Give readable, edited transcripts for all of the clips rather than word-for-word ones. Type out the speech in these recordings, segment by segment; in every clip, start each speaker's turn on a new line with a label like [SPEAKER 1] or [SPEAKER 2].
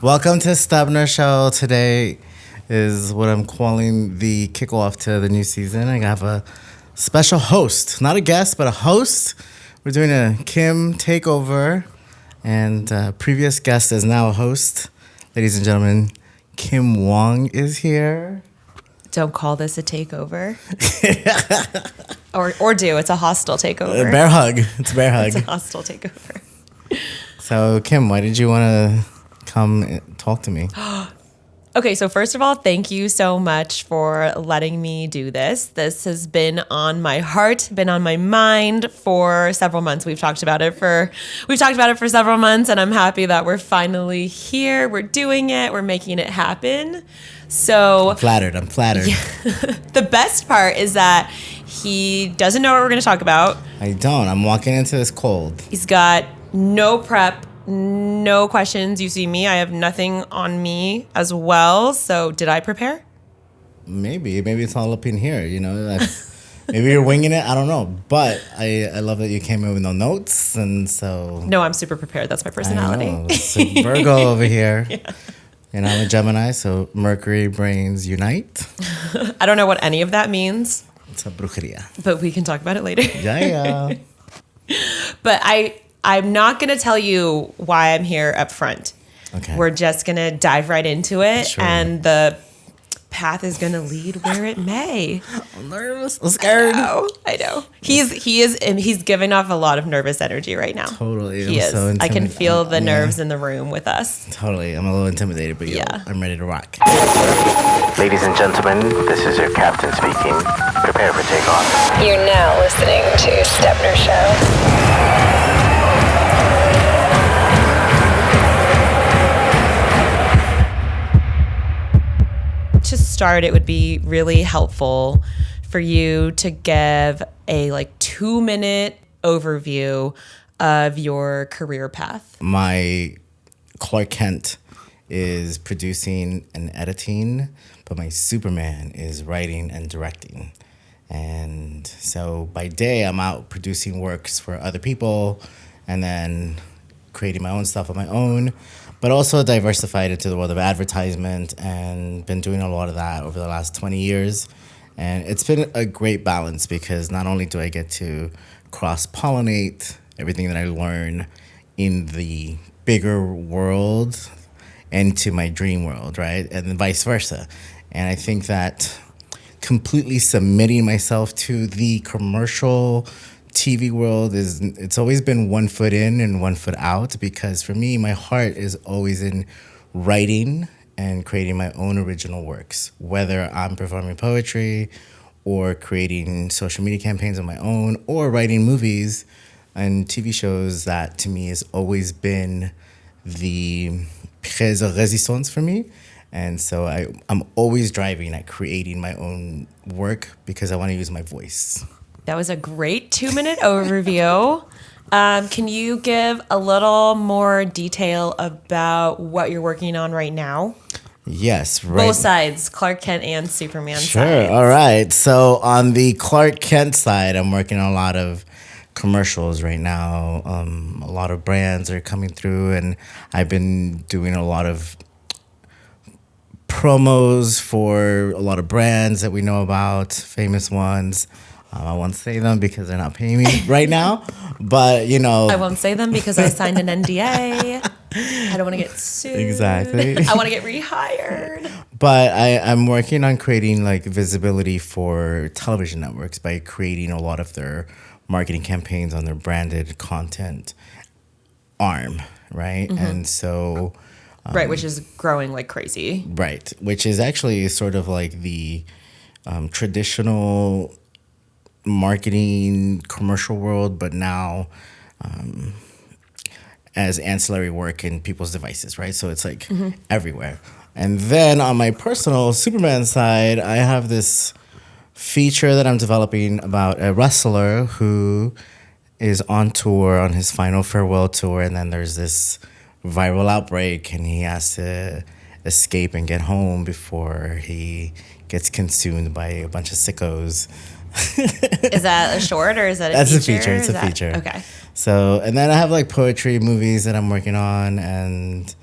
[SPEAKER 1] Welcome to Stabner Show. Today is what I'm calling the kickoff to the new season. I have a special host, not a guest, but a host. We're doing a Kim takeover, and previous guest is now a host. Ladies and gentlemen, Kim Wong is here.
[SPEAKER 2] Don't call this a takeover. or do. It's a hostile takeover.
[SPEAKER 1] Bear hug. It's a bear hug.
[SPEAKER 2] It's a hostile takeover.
[SPEAKER 1] So, Kim, why did you want to come and talk to me?
[SPEAKER 2] Okay, so first of all, thank you so much for letting me do this. This has been on my heart, been on my mind for several months. We've talked about it for several months, and I'm happy that we're finally here. We're doing it. We're making it happen. So
[SPEAKER 1] I'm flattered. Yeah.
[SPEAKER 2] The best part is that he doesn't know what we're going to talk about.
[SPEAKER 1] I don't. I'm walking into this cold.
[SPEAKER 2] He's got no prep. No questions. You see me. I have nothing on me as well. So did I prepare?
[SPEAKER 1] Maybe it's all up in here. Maybe you're winging it. I don't know. But I love that you came in with no notes, and so.
[SPEAKER 2] No, I'm super prepared. That's my personality.
[SPEAKER 1] I know. It's a Virgo over here.
[SPEAKER 2] Yeah.
[SPEAKER 1] And I'm a Gemini, so Mercury brains unite.
[SPEAKER 2] I don't know what any of that means.
[SPEAKER 1] It's a brujeria.
[SPEAKER 2] But we can talk about it later.
[SPEAKER 1] Yeah.
[SPEAKER 2] But I'm not going to tell you why I'm here up front.
[SPEAKER 1] Okay.
[SPEAKER 2] We're just going to dive right into it.
[SPEAKER 1] Sure.
[SPEAKER 2] And the path is going to lead where it may.
[SPEAKER 1] I'm nervous. I'm scared.
[SPEAKER 2] I know. He's giving off a lot of nervous energy right now.
[SPEAKER 1] Totally.
[SPEAKER 2] He is.
[SPEAKER 1] So
[SPEAKER 2] I can feel the nerves in the room with us.
[SPEAKER 1] Totally. I'm a little intimidated, but
[SPEAKER 2] yeah,
[SPEAKER 1] I'm ready to rock.
[SPEAKER 3] Ladies and gentlemen, this is your captain speaking. Prepare for takeoff.
[SPEAKER 4] You're now listening to Stepner Show.
[SPEAKER 2] To start, it would be really helpful for you to give a 2-minute overview of your career path.
[SPEAKER 1] My Clark Kent is producing and editing, but my Superman is writing and directing. And so by day, I'm out producing works for other people and then creating my own stuff on my own, but also diversified into the world of advertisement and been doing a lot of that over the last 20 years. And it's been a great balance because not only do I get to cross-pollinate everything that I learn in the bigger world into my dream world, right? And then vice versa. And I think that completely submitting myself to the commercial TV world it's always been one foot in and one foot out, because for me, my heart is always in writing and creating my own original works, whether I'm performing poetry or creating social media campaigns on my own or writing movies and TV shows. That to me has always been the pièce de résistance for me. And so I'm always driving at creating my own work because I want to use my voice.
[SPEAKER 2] That was a great 2-minute overview. Can you give a little more detail about what you're working on right now?
[SPEAKER 1] Yes, right.
[SPEAKER 2] Both sides, Clark Kent and Superman
[SPEAKER 1] Sure,
[SPEAKER 2] sides.
[SPEAKER 1] all right. So on the Clark Kent side, I'm working on a lot of commercials right now. A lot of brands are coming through, and I've been doing a lot of promos for a lot of brands that we know about, famous ones. I won't say them because they're not paying me right now, but
[SPEAKER 2] I won't say them because I signed an NDA. I don't want to get sued.
[SPEAKER 1] Exactly.
[SPEAKER 2] I want to get rehired.
[SPEAKER 1] But I'm working on creating visibility for television networks by creating a lot of their marketing campaigns on their branded content arm, right? Mm-hmm. And so...
[SPEAKER 2] right, which is growing like crazy.
[SPEAKER 1] Right, which is actually sort of like the traditional marketing commercial world, but now as ancillary work in people's devices, right? So it's everywhere. And then on my personal Superman side, I have this feature that I'm developing about a wrestler who is on tour, on his final farewell tour, and then there's this viral outbreak, and he has to escape and get home before he gets consumed by a bunch of sickos.
[SPEAKER 2] Is that a short or is that a
[SPEAKER 1] That's
[SPEAKER 2] feature?
[SPEAKER 1] a feature. It's a feature.
[SPEAKER 2] Okay.
[SPEAKER 1] So, and then I have poetry movies that I'm working on, and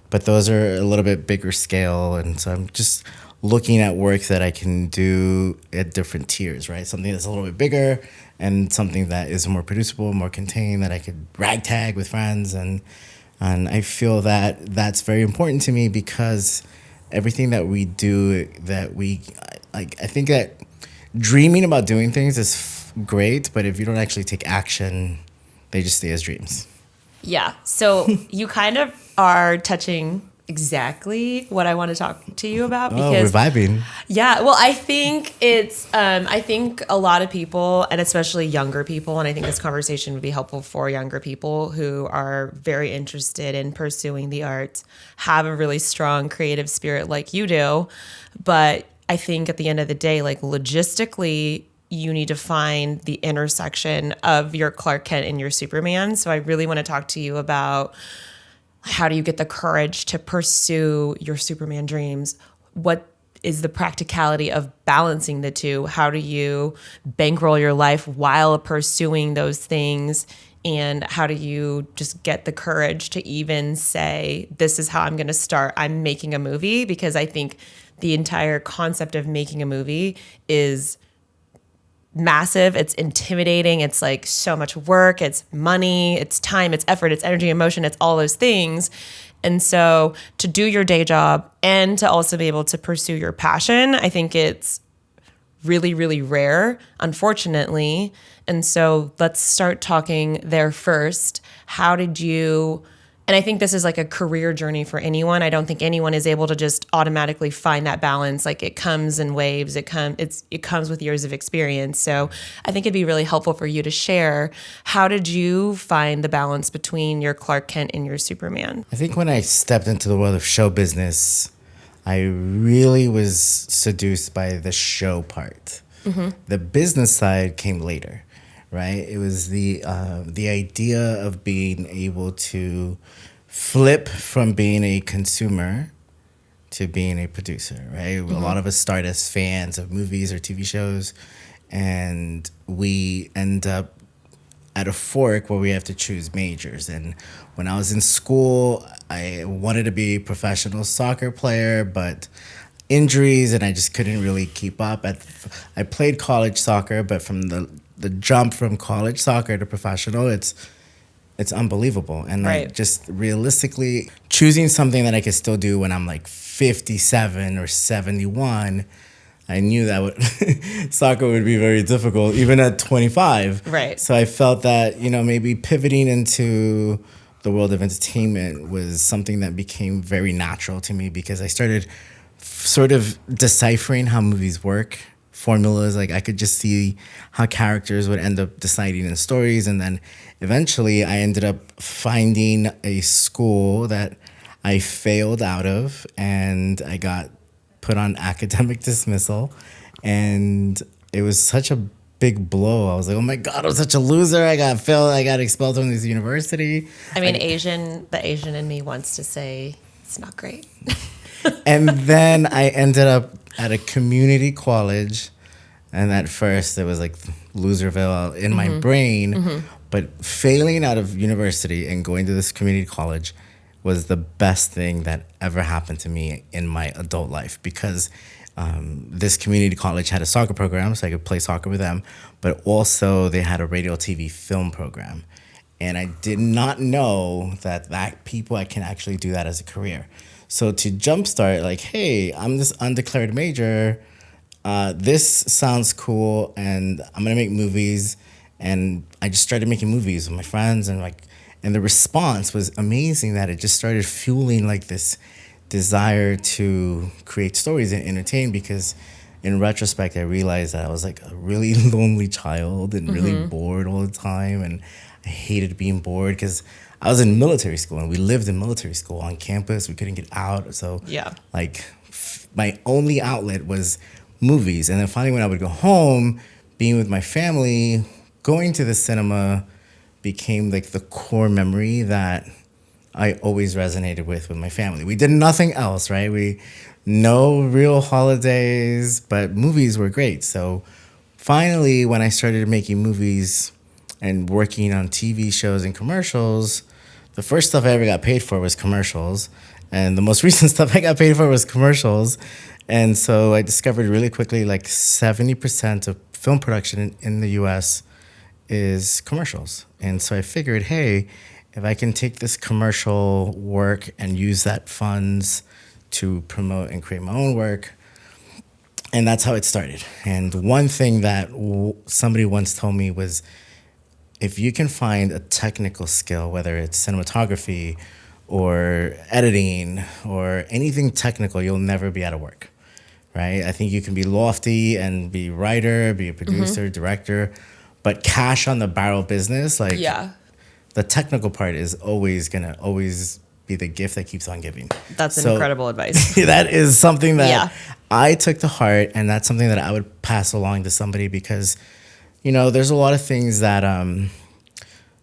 [SPEAKER 1] but those are a little bit bigger scale, and so I'm just looking at work that I can do at different tiers, right? Something that's a little bit bigger and something that is more producible, more contained, that I could ragtag with friends, and I feel that that's very important to me because everything that we do, that we like, I think that dreaming about doing things is great, but if you don't actually take action, they just stay as dreams.
[SPEAKER 2] Yeah. So you kind of are touching exactly what I want to talk to you about because
[SPEAKER 1] we're vibing.
[SPEAKER 2] yeah, well, I think I think a lot of people, and especially younger people, and I think this conversation would be helpful for younger people who are very interested in pursuing the arts, have a really strong creative spirit like you do. But I think at the end of the day, like logistically, you need to find the intersection of your Clark Kent and your Superman. So I really want to talk to you about how do you get the courage to pursue your Superman dreams? What is the practicality of balancing the two? How do you bankroll your life while pursuing those things? And how do you just get the courage to even say, this is how I'm going to start? I'm making a movie, because I think the entire concept of making a movie is massive. It's intimidating. It's like so much work. It's money, it's time, it's effort, it's energy, emotion, it's all those things. And so to do your day job and to also be able to pursue your passion, I think it's really, really rare, unfortunately. And so let's start talking there first. How did you, and I think this is like a career journey for anyone. I don't think anyone is able to just automatically find that balance. Like it comes in waves. It comes with years of experience. So I think it'd be really helpful for you to share, how did you find the balance between your Clark Kent and your Superman?
[SPEAKER 1] I think when I stepped into the world of show business, I really was seduced by the show part. The business side came later, right? It was the idea of being able to flip from being a consumer to being a producer, right? A lot of us start as fans of movies or TV shows, and we end up at a fork where we have to choose majors. And when I was in school, I wanted to be a professional soccer player, but injuries, and I just couldn't really keep up. I played college soccer, but from the jump from college soccer to professional, it's unbelievable. And
[SPEAKER 2] Right.
[SPEAKER 1] like just realistically choosing something that I could still do when I'm like 57 or 71, I knew that soccer would be very difficult, even at 25.
[SPEAKER 2] Right.
[SPEAKER 1] So I felt that, maybe pivoting into the world of entertainment was something that became very natural to me, because I started sort of deciphering how movies work, formulas. Like I could just see how characters would end up deciding in stories. And then eventually I ended up finding a school that I failed out of, and I got put on academic dismissal, and it was such a big blow. I was like, oh my God, I'm such a loser. I got expelled from this university.
[SPEAKER 2] I mean, the Asian in me wants to say it's not great.
[SPEAKER 1] And then I ended up at a community college, and at first it was like Loserville in my brain, but failing out of university and going to this community college was the best thing that ever happened to me in my adult life, because this community college had a soccer program, so I could play soccer with them, but also they had a radio, TV, film program. And I did not know that people, I can actually do that as a career. So to jumpstart, like, hey, I'm this undeclared major, this sounds cool, and I'm gonna make movies. And I just started making movies with my friends, and the response was amazing, that it just started fueling like this desire to create stories and entertain, because in retrospect, I realized that I was like a really lonely child and really bored all the time. And I hated being bored because I was in military school, and we lived in military school on campus. We couldn't get out. So
[SPEAKER 2] Yeah.
[SPEAKER 1] like my only outlet was movies. And then finally when I would go home, being with my family, going to the cinema became like the core memory that I always resonated with my family. We did nothing else, right? No real holidays, but movies were great. So finally, when I started making movies and working on TV shows and commercials, the first stuff I ever got paid for was commercials. And the most recent stuff I got paid for was commercials. And so I discovered really quickly like 70% of film production in the US is commercials. And so I figured, hey, if I can take this commercial work and use that funds to promote and create my own work, and that's how it started. And one thing that somebody once told me was, if you can find a technical skill, whether it's cinematography or editing or anything technical, you'll never be out of work, right? I think you can be lofty and be writer, be a producer, director, but cash on the barrel business, like
[SPEAKER 2] Yeah.
[SPEAKER 1] the technical part is always gonna be the gift that keeps on giving.
[SPEAKER 2] That's
[SPEAKER 1] So
[SPEAKER 2] incredible advice.
[SPEAKER 1] that is something that
[SPEAKER 2] Yeah.
[SPEAKER 1] I took to heart, and that's something that I would pass along to somebody, because there's a lot of things that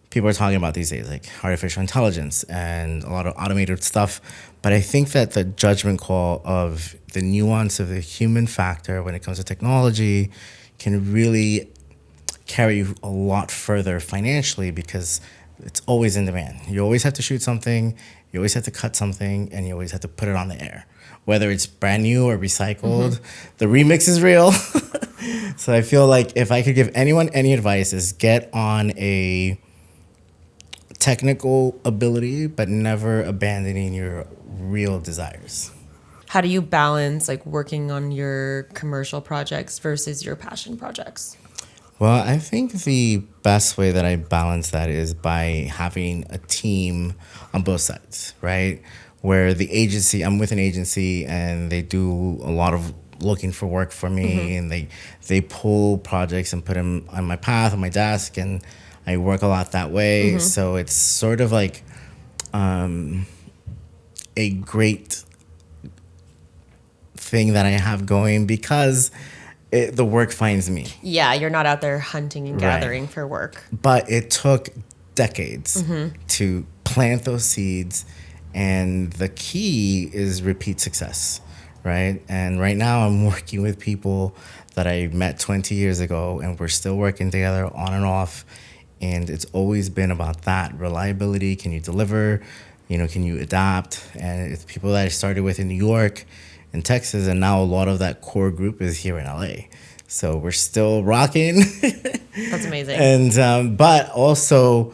[SPEAKER 1] people are talking about these days, like artificial intelligence and a lot of automated stuff. But I think that the judgment call of the nuance of the human factor when it comes to technology can really carry you a lot further financially, because it's always in demand. You always have to shoot something, you always have to cut something, and you always have to put it on the air. Whether it's brand new or recycled, the remix is real. So I feel like if I could give anyone any advice, is get on a technical ability, but never abandoning your real desires.
[SPEAKER 2] How do you balance like working on your commercial projects versus your passion projects?
[SPEAKER 1] Well, I think the best way that I balance that is by having a team on both sides, right? Where the agency, I'm with an agency, and they do a lot of looking for work for me, and they pull projects and put them on my path, on my desk, and I work a lot that way. So it's sort of like a great thing that I have going, because the work finds me.
[SPEAKER 2] Yeah, you're not out there hunting and
[SPEAKER 1] Right.
[SPEAKER 2] gathering for work.
[SPEAKER 1] But it took decades to plant those seeds, and the key is repeat success, right? And right now I'm working with people that I met 20 years ago, and we're still working together on and off, and it's always been about that reliability. Can you deliver? Can you adapt? And it's people that I started with in New York and Texas, and now a lot of that core group is here in LA. So we're still rocking.
[SPEAKER 2] That's amazing.
[SPEAKER 1] And but also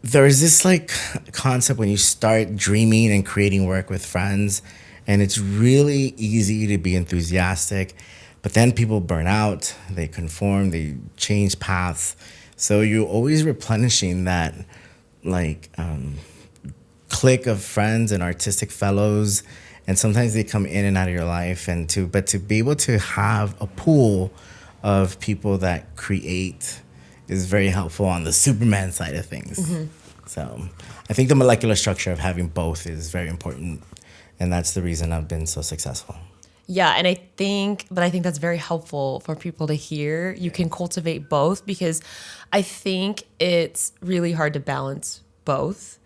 [SPEAKER 1] there is this like concept when you start dreaming and creating work with friends, and it's really easy to be enthusiastic, but then people burn out, they conform, they change paths. So you're always replenishing that like clique of friends and artistic fellows, and sometimes they come in and out of your life, but to be able to have a pool of people that create is very helpful on the Superman side of things. So I think the molecular structure of having both is very important, and that's the reason I've been so successful.
[SPEAKER 2] Yeah, and I think that's very helpful for people to hear. You can cultivate both, because I think it's really hard to balance both,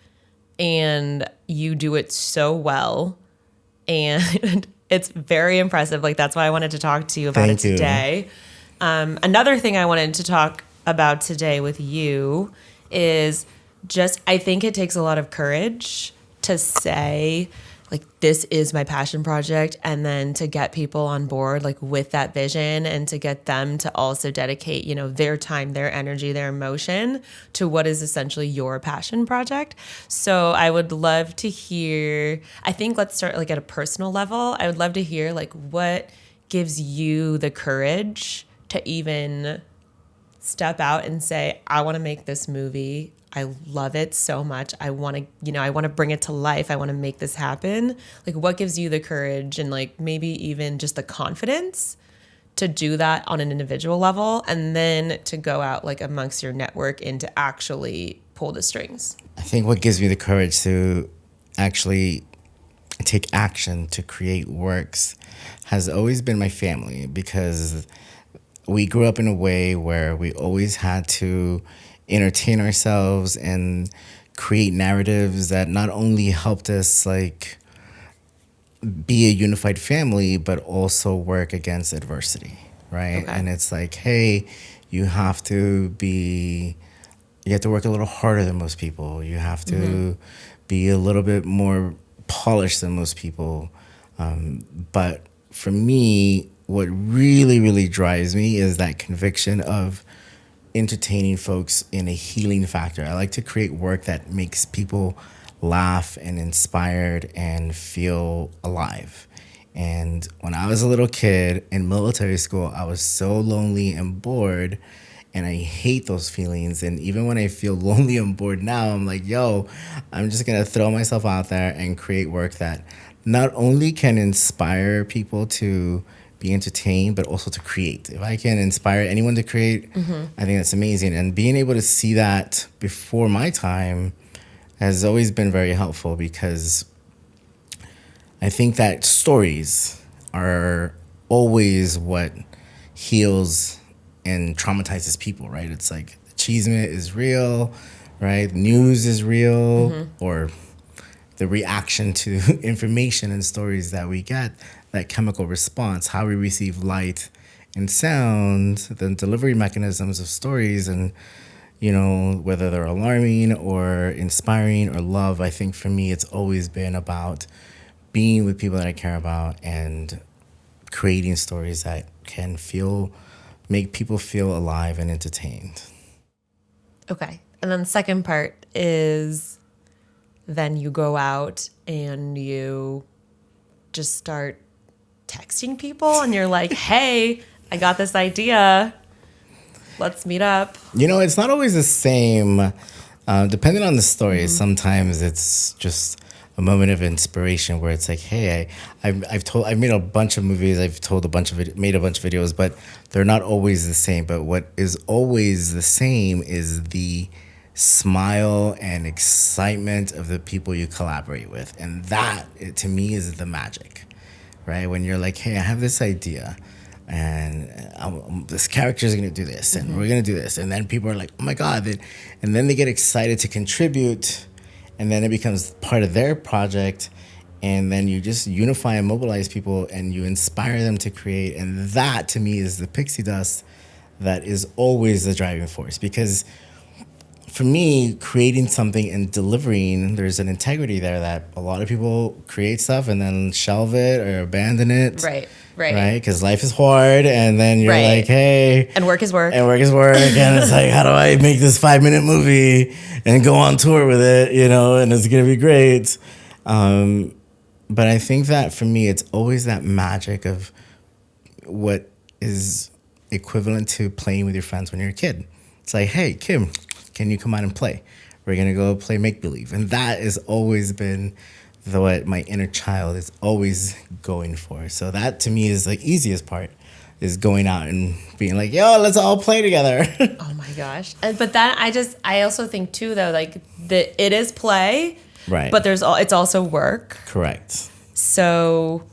[SPEAKER 2] and you do it so well, and it's very impressive. Like, that's why I wanted to talk to you about
[SPEAKER 1] Thank
[SPEAKER 2] it
[SPEAKER 1] you.
[SPEAKER 2] today. Another thing I wanted to talk about today with you is just, I think it takes a lot of courage to say, like, this is my passion project, and then to get people on board like with that vision, and to get them to also dedicate, their time, their energy, their emotion to what is essentially your passion project. So I would love to hear, I think let's start like at a personal level. I would love to hear like what gives you the courage to even step out and say, I want to make this movie. I love it so much. I want to bring it to life. I want to make this happen. Like, what gives you the courage and like maybe even just the confidence to do that on an individual level, and then to go out like amongst your network and to actually pull the strings?
[SPEAKER 1] I think what gives me the courage to actually take action to create works has always been my family, because we grew up in a way where we always had to entertain ourselves and create narratives that not only helped us like be a unified family, but also work against adversity, right?
[SPEAKER 2] Okay.
[SPEAKER 1] And it's like, hey, you have to work a little harder than most people. You have to be a little bit more polished than most people. But for me, what really, really drives me is that conviction of entertaining folks in a healing factor. I like to create work that makes people laugh and inspired and feel alive. And when I was a little kid in military school, I was so lonely and bored, and I hate those feelings. And even when I feel lonely and bored now, I'm like, yo, I'm just gonna throw myself out there and create work that not only can inspire people to be entertained, but also to create. If I can inspire anyone to create, I think that's amazing. And being able to see that before my time has always been very helpful, because I think that stories are always what heals and traumatizes people, right? It's like achievement is real, right? News is real, or the reaction to information and stories that we get, that chemical response, how we receive light and sound, the delivery mechanisms of stories, and, you know, whether they're alarming or inspiring or love. I think for me, it's always been about being with people that I care about and creating stories that can make people feel alive and entertained.
[SPEAKER 2] Okay. And then the second part is then you go out and you just start texting people and you're like, hey, I got this idea. Let's meet up.
[SPEAKER 1] You know, it's not always the same. Depending on the story, sometimes it's just a moment of inspiration where it's like, hey, I've made a bunch of movies, made a bunch of videos, but they're not always the same. But what is always the same is the smile and excitement of the people you collaborate with, and that, to me, is the magic, right? When you're like, hey, I have this idea, and this character is going to do this, and we're going to do this, and then people are like, oh my God, and then they get excited to contribute, and then it becomes part of their project, and then you just unify and mobilize people, and you inspire them to create, and that, to me, is the pixie dust that is always the driving force. Because for me, creating something and delivering, there's an integrity there that a lot of people create stuff and then shelve it or abandon it.
[SPEAKER 2] Right.
[SPEAKER 1] Because life is hard, and then you're like, hey.
[SPEAKER 2] And work is work.
[SPEAKER 1] And it's like, how do I make this 5-minute movie and go on tour with it, you know, and it's going to be great. But I think that for me, it's always that magic of what is equivalent to playing with your friends when you're a kid. It's like, hey, Kim, can you come out and play? We're going to go play make-believe. And that has always been what my inner child is always going for. So that, to me, is the easiest part, is going out and being like, yo, let's all play together.
[SPEAKER 2] Oh, my gosh. But that, I also think, too, though, like, it is play,
[SPEAKER 1] Right.
[SPEAKER 2] but it's also work.
[SPEAKER 1] Correct.
[SPEAKER 2] So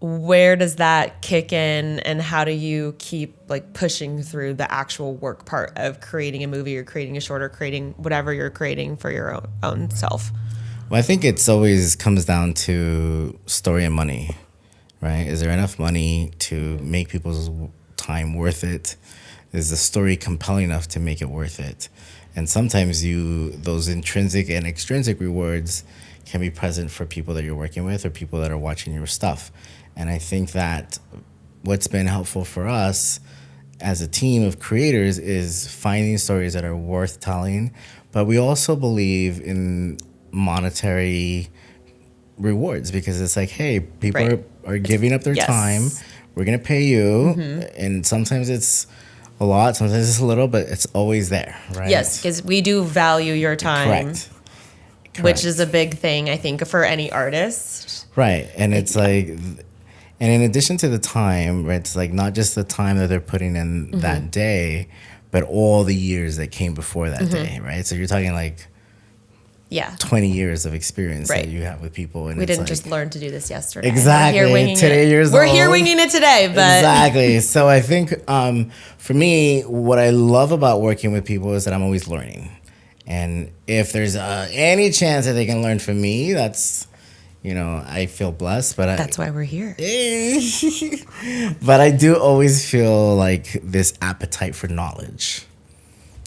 [SPEAKER 2] where does that kick in, and how do you keep like pushing through the actual work part of creating a movie or creating a short or creating whatever you're creating for your own self?
[SPEAKER 1] Well, I think it's always comes down to story and money, right? Is there enough money to make people's time worth it? Is the story compelling enough to make it worth it? And sometimes those intrinsic and extrinsic rewards can be present for people that you're working with or people that are watching your stuff. And I think that what's been helpful for us as a team of creators is finding stories that are worth telling, but we also believe in monetary rewards, because it's like, hey, people are giving up their time. We're going to pay you. And sometimes it's a lot, sometimes it's a little, but it's always there, right?
[SPEAKER 2] Yes, because we do value your time.
[SPEAKER 1] Correct.
[SPEAKER 2] Which is a big thing, I think, for any artist.
[SPEAKER 1] Right. And it's like, and in addition to the time, right, it's like not just the time that they're putting in that day, but all the years that came before that day, right? So you're talking like 20 years of experience that you have with people. And
[SPEAKER 2] we didn't
[SPEAKER 1] like,
[SPEAKER 2] just learn to do this yesterday.
[SPEAKER 1] Exactly.
[SPEAKER 2] We're here winging it today. But
[SPEAKER 1] Exactly. So I think for me, what I love about working with people is that I'm always learning. And if there's any chance that they can learn from me, that's, you know, I feel blessed. But
[SPEAKER 2] that's why we're here.
[SPEAKER 1] But I do always feel like this appetite for knowledge.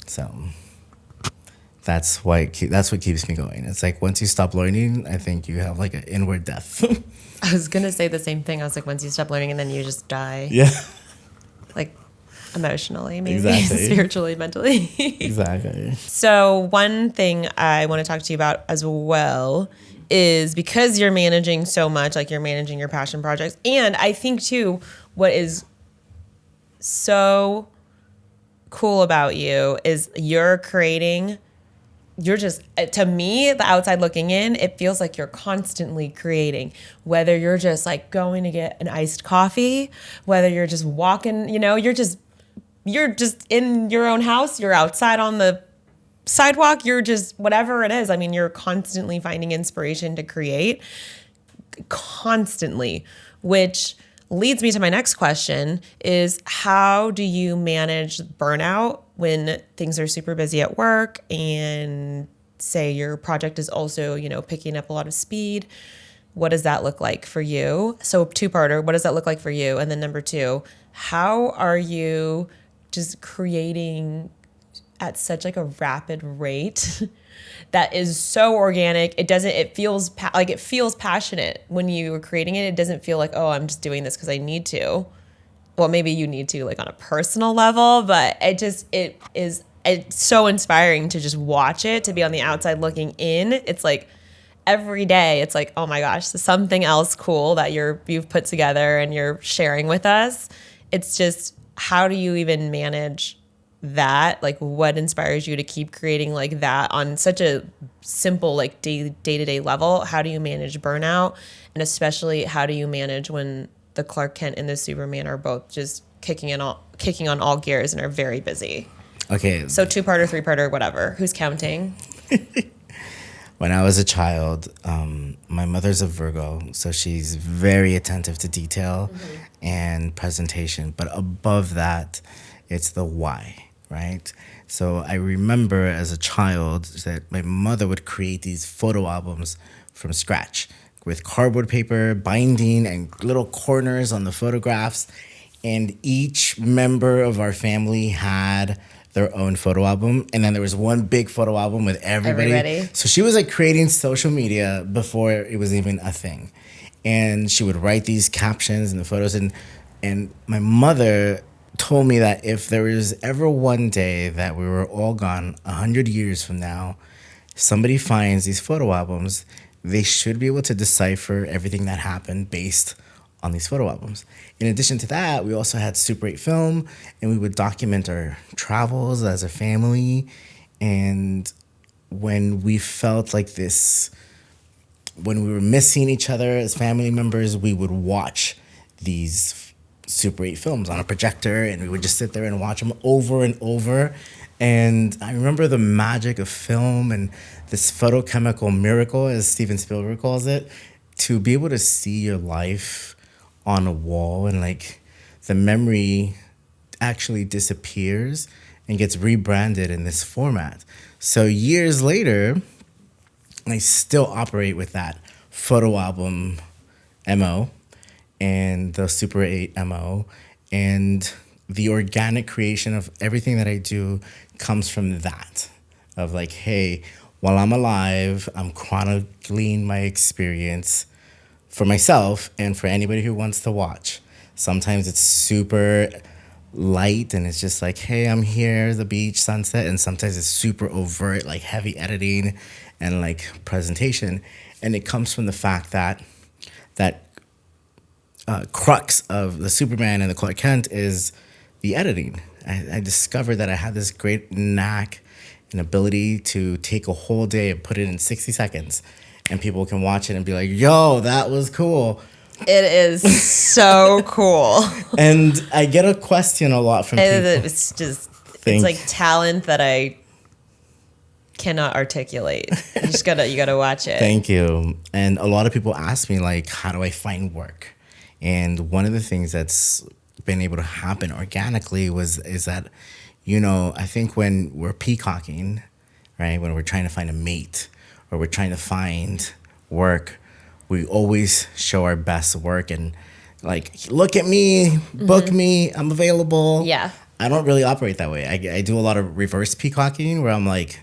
[SPEAKER 1] So that's what keeps me going. It's like once you stop learning, I think you have like an inward death.
[SPEAKER 2] I was gonna say the same thing. I was like, once you stop learning, and then you just die.
[SPEAKER 1] Yeah,
[SPEAKER 2] Like emotionally, maybe
[SPEAKER 1] Exactly.
[SPEAKER 2] spiritually, mentally.
[SPEAKER 1] exactly.
[SPEAKER 2] So one thing I want to talk to you about as well is because you're managing so much, like you're managing your passion projects. And I think too, what is so cool about you is you're just, to me, the outside looking in, it feels like you're constantly creating, whether you're just like going to get an iced coffee, whether you're just walking, you're just in your own house, you're outside on the sidewalk, you're just whatever it is. I mean, you're constantly finding inspiration to create, constantly, which leads me to my next question is how do you manage burnout when things are super busy at work and say your project is also, picking up a lot of speed? What does that look like for you? So two-parter, what does that look like for you? And then number two, how are you just creating at such like a rapid rate that is so organic? It feels passionate when you are creating it. It doesn't feel like, oh, I'm just doing this because I need to. Well, maybe you need to like on a personal level, but it's so inspiring to just watch it, to be on the outside looking in. It's like every day it's like, oh my gosh, there's something else cool that you've put together and you're sharing with us. It's just, how do you even manage that? Like, what inspires you to keep creating like that on such a simple like day-to-day level? How do you manage burnout? And especially, how do you manage when the Clark Kent and the Superman are both just kicking on all gears and are very busy?
[SPEAKER 1] Okay.
[SPEAKER 2] So two-parter, three-parter, whatever. Who's counting?
[SPEAKER 1] When I was a child, my mother's a Virgo, so she's very attentive to detail and presentation. But above that, it's the why, right? So I remember as a child that my mother would create these photo albums from scratch with cardboard paper, binding, and little corners on the photographs. And each member of our family had their own photo album. And then there was one big photo album with everybody. So she was like creating social media before it was even a thing. And she would write these captions and the photos. And my mother told me that if there was ever one day that we were all gone 100 years from now, somebody finds these photo albums, they should be able to decipher everything that happened based on these photo albums. In addition to that, we also had Super 8 film, and we would document our travels as a family. And when we felt like this, when we were missing each other as family members, we would watch these Super 8 films on a projector, and we would just sit there and watch them over and over. And I remember the magic of film and this photochemical miracle, as Steven Spielberg calls it, to be able to see your life on a wall, and like the memory actually disappears and gets rebranded in this format. So years later, I still operate with that photo album MO and the Super 8 MO, and the organic creation of everything that I do comes from that, of like, hey, while I'm alive, I'm chronicling my experience for myself and for anybody who wants to watch. Sometimes it's super light and it's just like, hey, I'm here, the beach, sunset. And sometimes it's super overt, like heavy editing and like presentation. And it comes from the fact that crux of the Superman and the Clark Kent is the editing. I discovered that I had this great knack and ability to take a whole day and put it in 60 seconds. And people can watch it and be like, yo, that was cool.
[SPEAKER 2] It is so cool.
[SPEAKER 1] And I get a question a lot from people.
[SPEAKER 2] It's just, it's like talent that I cannot articulate. You gotta watch it.
[SPEAKER 1] Thank you. And a lot of people ask me, like, how do I find work? And one of the things that's been able to happen organically is that, I think when we're peacocking, right, when we're trying to find a mate, or we're trying to find work, we always show our best work and like, look at me, book me, I'm available.
[SPEAKER 2] Yeah.
[SPEAKER 1] I don't really operate that way. I do a lot of reverse peacocking where I'm like,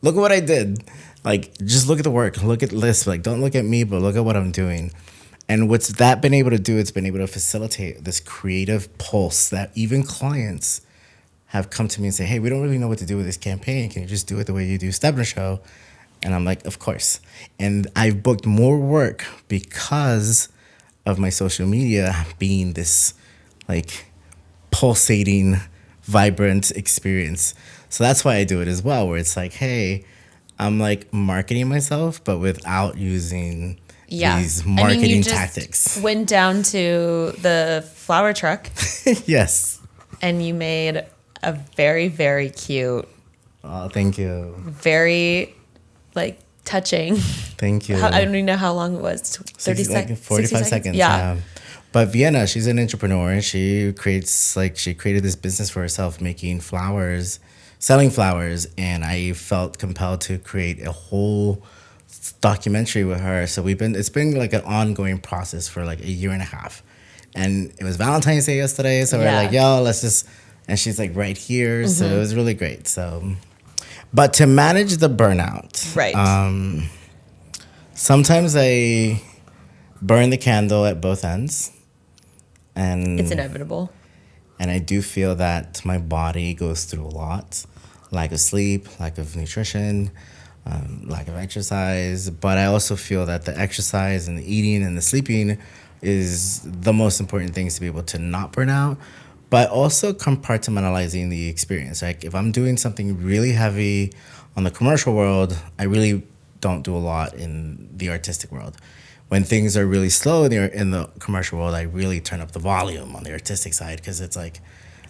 [SPEAKER 1] look at what I did. Like, just look at the work. Look at this. Like, don't look at me, but look at what I'm doing. And what's that been able to do? It's been able to facilitate this creative pulse that even clients have come to me and say, hey, we don't really know what to do with this campaign. Can you just do it the way you do Stebner Show? And I'm like, of course. And I've booked more work because of my social media being this like pulsating, vibrant experience. So that's why I do it as well, where it's like, hey, I'm like marketing myself, but without using these marketing
[SPEAKER 2] you just
[SPEAKER 1] tactics.
[SPEAKER 2] Went down to the flower truck
[SPEAKER 1] Yes.
[SPEAKER 2] and you made a very, very cute,
[SPEAKER 1] Oh, thank you.
[SPEAKER 2] very like touching.
[SPEAKER 1] Thank you.
[SPEAKER 2] I don't even know how long it was. 30 seconds.
[SPEAKER 1] 45 seconds.
[SPEAKER 2] Yeah.
[SPEAKER 1] But Vienna, she's an entrepreneur. She created this business for herself, making flowers, selling flowers. And I felt compelled to create a whole documentary with her. So it's been like an ongoing process for like a year and a half. And it was Valentine's Day yesterday. So we're like, yo, let's just, and she's like right here. Mm-hmm. So it was really great. So, but to manage the burnout,
[SPEAKER 2] right.
[SPEAKER 1] Sometimes I burn the candle at both ends. And
[SPEAKER 2] it's inevitable.
[SPEAKER 1] And I do feel that my body goes through a lot. Lack of sleep, lack of nutrition, lack of exercise. But I also feel that the exercise and the eating and the sleeping is the most important things to be able to not burn out. But also compartmentalizing the experience. Like if I'm doing something really heavy on the commercial world, I really don't do a lot in the artistic world. When things are really slow in the commercial world, I really turn up the volume on the artistic side because it's like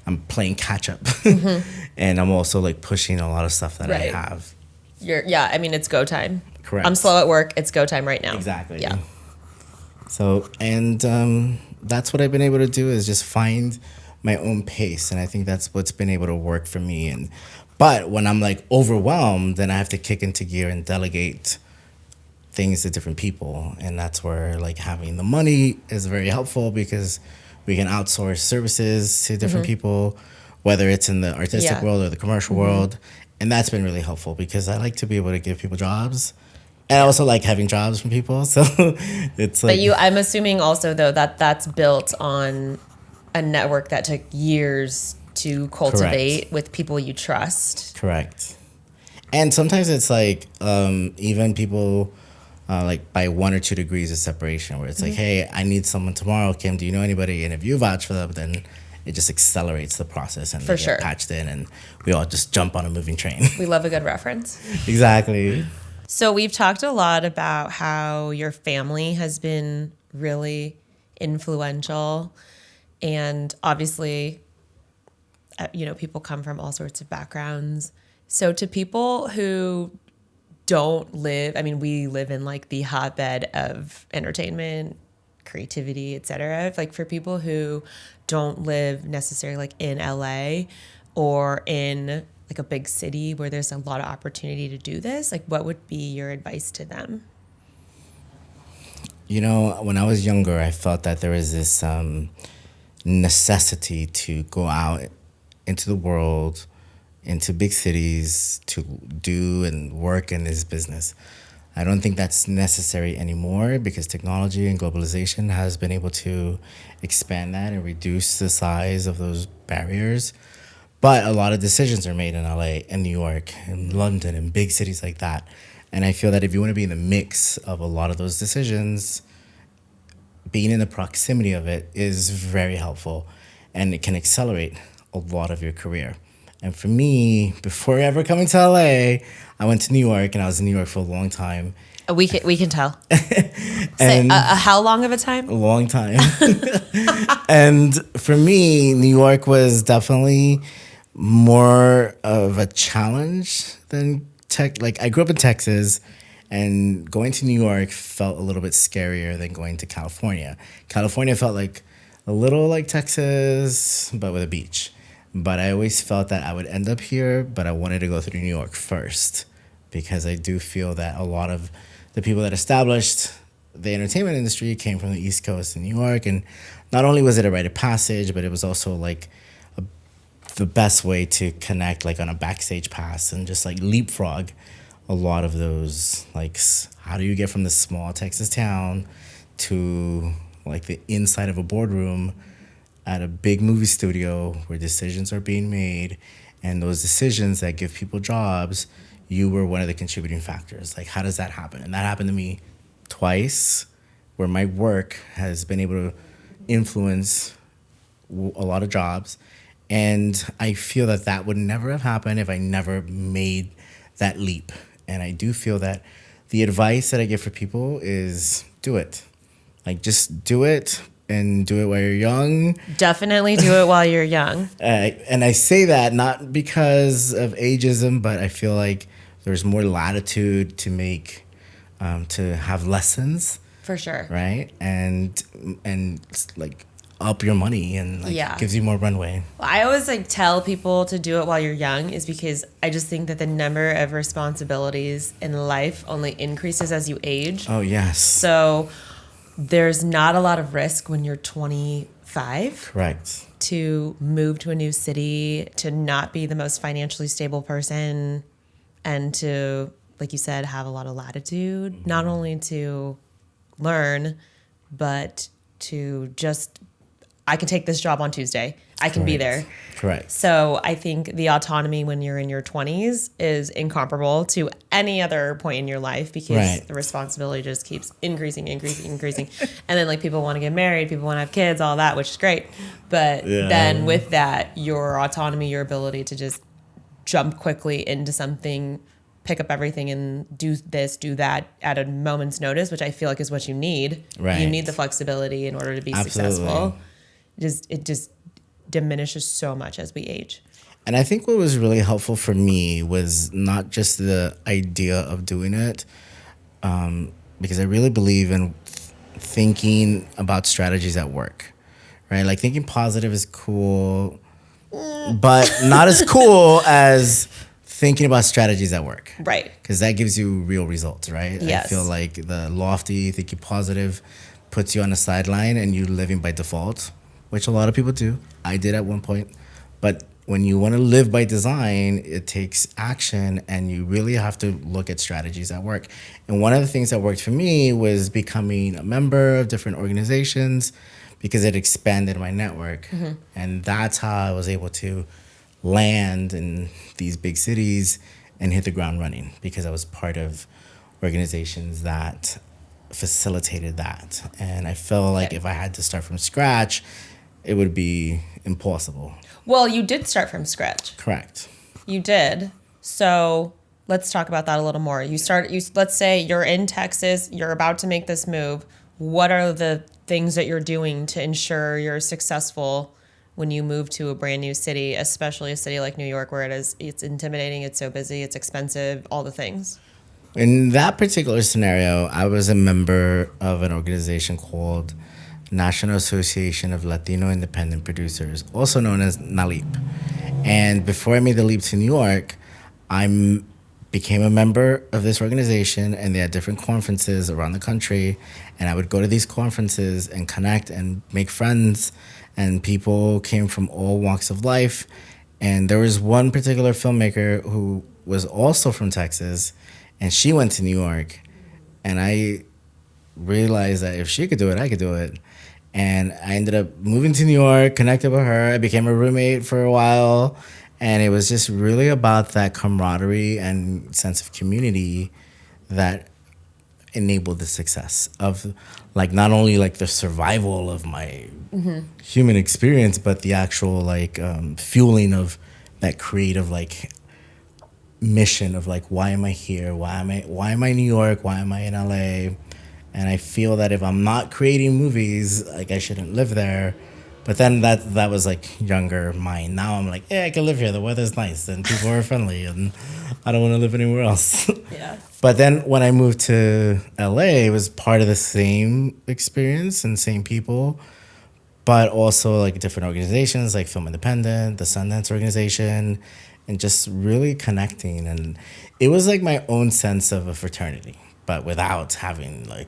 [SPEAKER 1] I'm playing catch up. Mm-hmm. And I'm also like pushing a lot of stuff that I have.
[SPEAKER 2] It's go time.
[SPEAKER 1] Correct.
[SPEAKER 2] I'm slow at work. It's go time right now.
[SPEAKER 1] Exactly.
[SPEAKER 2] Yeah.
[SPEAKER 1] So, and that's what I've been able to do is just find my own pace. And I think that's what's been able to work for me. But when I'm like overwhelmed, then I have to kick into gear and delegate things to different people. And that's where like having the money is very helpful because we can outsource services to different people, whether it's in the artistic world or the commercial world. And that's been really helpful because I like to be able to give people jobs. And I also like having jobs from people. So it's like.
[SPEAKER 2] But I'm assuming also though that's built on a network that took years to cultivate with people you trust.
[SPEAKER 1] Correct. And sometimes it's like even people like by 1 or 2 degrees of separation where it's like, hey, I need someone tomorrow. Kim, do you know anybody? And if you vouch for them, then it just accelerates the process and they get patched in and we all just jump on a moving train.
[SPEAKER 2] We love a good reference.
[SPEAKER 1] Exactly.
[SPEAKER 2] So we've talked a lot about how your family has been really influential. And obviously, people come from all sorts of backgrounds. So to people who don't live, we live in like the hotbed of entertainment, creativity, etc. Like for people who don't live necessarily like in LA or in like a big city where there's a lot of opportunity to do this, like what would be your advice to them?
[SPEAKER 1] When I was younger, I felt that there was this necessity to go out into the world, into big cities, to do and work in this business. I don't think that's necessary anymore because technology and globalization has been able to expand that and reduce the size of those barriers. But a lot of decisions are made in LA and New York and London and big cities like that. And I feel that if you want to be in the mix of a lot of those decisions, being in the proximity of it is very helpful and it can accelerate a lot of your career. And for me, before ever coming to LA, I went to New York and I was in New York for a long time.
[SPEAKER 2] We can tell. Say, how long of a time?
[SPEAKER 1] A long time. And for me, New York was definitely more of a challenge than tech. Like I grew up in Texas and going to New York felt a little bit scarier than going to California. California felt like a little like Texas, but with a beach. But I always felt that I would end up here, but I wanted to go through New York first because I do feel that a lot of the people that established the entertainment industry came from the East Coast in New York. And not only was it a rite of passage, but it was also like the best way to connect like on a backstage pass and just like leapfrog a lot of those, like, how do you get from this small Texas town to like the inside of a boardroom at a big movie studio where decisions are being made, and those decisions that give people jobs, you were one of the contributing factors. Like, how does that happen? And that happened to me twice, where my work has been able to influence a lot of jobs. And I feel that that would never have happened if I never made that leap. And I do feel that the advice that I give for people is do it. Like, just do it, and do it while you're young.
[SPEAKER 2] Definitely do it while you're young.
[SPEAKER 1] And I say that not because of ageism, but I feel like there's more latitude to make, to have lessons,
[SPEAKER 2] For sure.
[SPEAKER 1] right? And like up your money, and like
[SPEAKER 2] Yeah.
[SPEAKER 1] gives you more runway.
[SPEAKER 2] I always like tell people to do it while you're young is because I just think that the number of responsibilities in life only increases as you age.
[SPEAKER 1] Oh yes,
[SPEAKER 2] So there's not a lot of risk when you're 25
[SPEAKER 1] correct.
[SPEAKER 2] to move to a new city, to not be the most financially stable person, and to, like you said, have a lot of latitude, not only to learn, but to just, I can take this job on Tuesday. I can be there.
[SPEAKER 1] Correct.
[SPEAKER 2] So I think the autonomy when you're in your 20s is incomparable to any other point in your life, because
[SPEAKER 1] Right.
[SPEAKER 2] the responsibility just keeps increasing. And then like people want to get married, people want to have kids, all that, which is great. But
[SPEAKER 1] Yeah.
[SPEAKER 2] then with that, your autonomy, your ability to just jump quickly into something, pick up everything and do this, do that at a moment's notice, which I feel like is what you need.
[SPEAKER 1] Right.
[SPEAKER 2] You need the flexibility in order to be
[SPEAKER 1] Absolutely.
[SPEAKER 2] successful. It just diminishes so much as we age.
[SPEAKER 1] And I think what was really helpful for me was not just the idea of doing it, because I really believe in thinking about strategies at work, right? Like, thinking positive is cool, but not as cool as thinking about strategies at work.
[SPEAKER 2] Right.
[SPEAKER 1] Because that gives you real results, right?
[SPEAKER 2] Yes.
[SPEAKER 1] I feel like the lofty, thinking positive puts you on the sideline and you living by default, which a lot of people do. I did at one point. But when you want to live by design, it takes action, and you really have to look at strategies at work. And one of the things that worked for me was becoming a member of different organizations, because it expanded my network. And that's how I was able to land in these big cities and hit the ground running, because I was part of organizations that facilitated that. And I felt like if I had to start from scratch, it would be impossible.
[SPEAKER 2] Well, you did start from scratch.
[SPEAKER 1] Correct.
[SPEAKER 2] You did. So let's talk about that a little more. Let's say you're in Texas, you're about to make this move. What are the things that you're doing to ensure you're successful when you move to a brand new city, especially a city like New York, where it's intimidating, it's so busy, it's expensive, all the things?
[SPEAKER 1] In that particular scenario, I was a member of an organization called National Association of Latino Independent Producers, also known as NALIP. And before I made the leap to New York, I became a member of this organization, and they had different conferences around the country. And I would go to these conferences and connect and make friends, and people came from all walks of life. And there was one particular filmmaker who was also from Texas, and she went to New York. And I realized that if she could do it, I could do it. And I ended up moving to New York, connected with her. I became a roommate for a while. And it was just really about that camaraderie and sense of community that enabled the success of, like, not only like the survival of my human experience, but the actual like fueling of that creative like mission of like, why am I here? Why am I in New York? Why am I in LA? And I feel that if I'm not creating movies, like, I shouldn't live there. But then that was like younger mind. Now I'm like, yeah, I can live here. The weather's nice and people are friendly, and I don't want to live anywhere else.
[SPEAKER 2] Yeah.
[SPEAKER 1] But then when I moved to LA, it was part of the same experience and same people, but also like different organizations like Film Independent, the Sundance organization, and just really connecting. And it was like my own sense of a fraternity, but without having like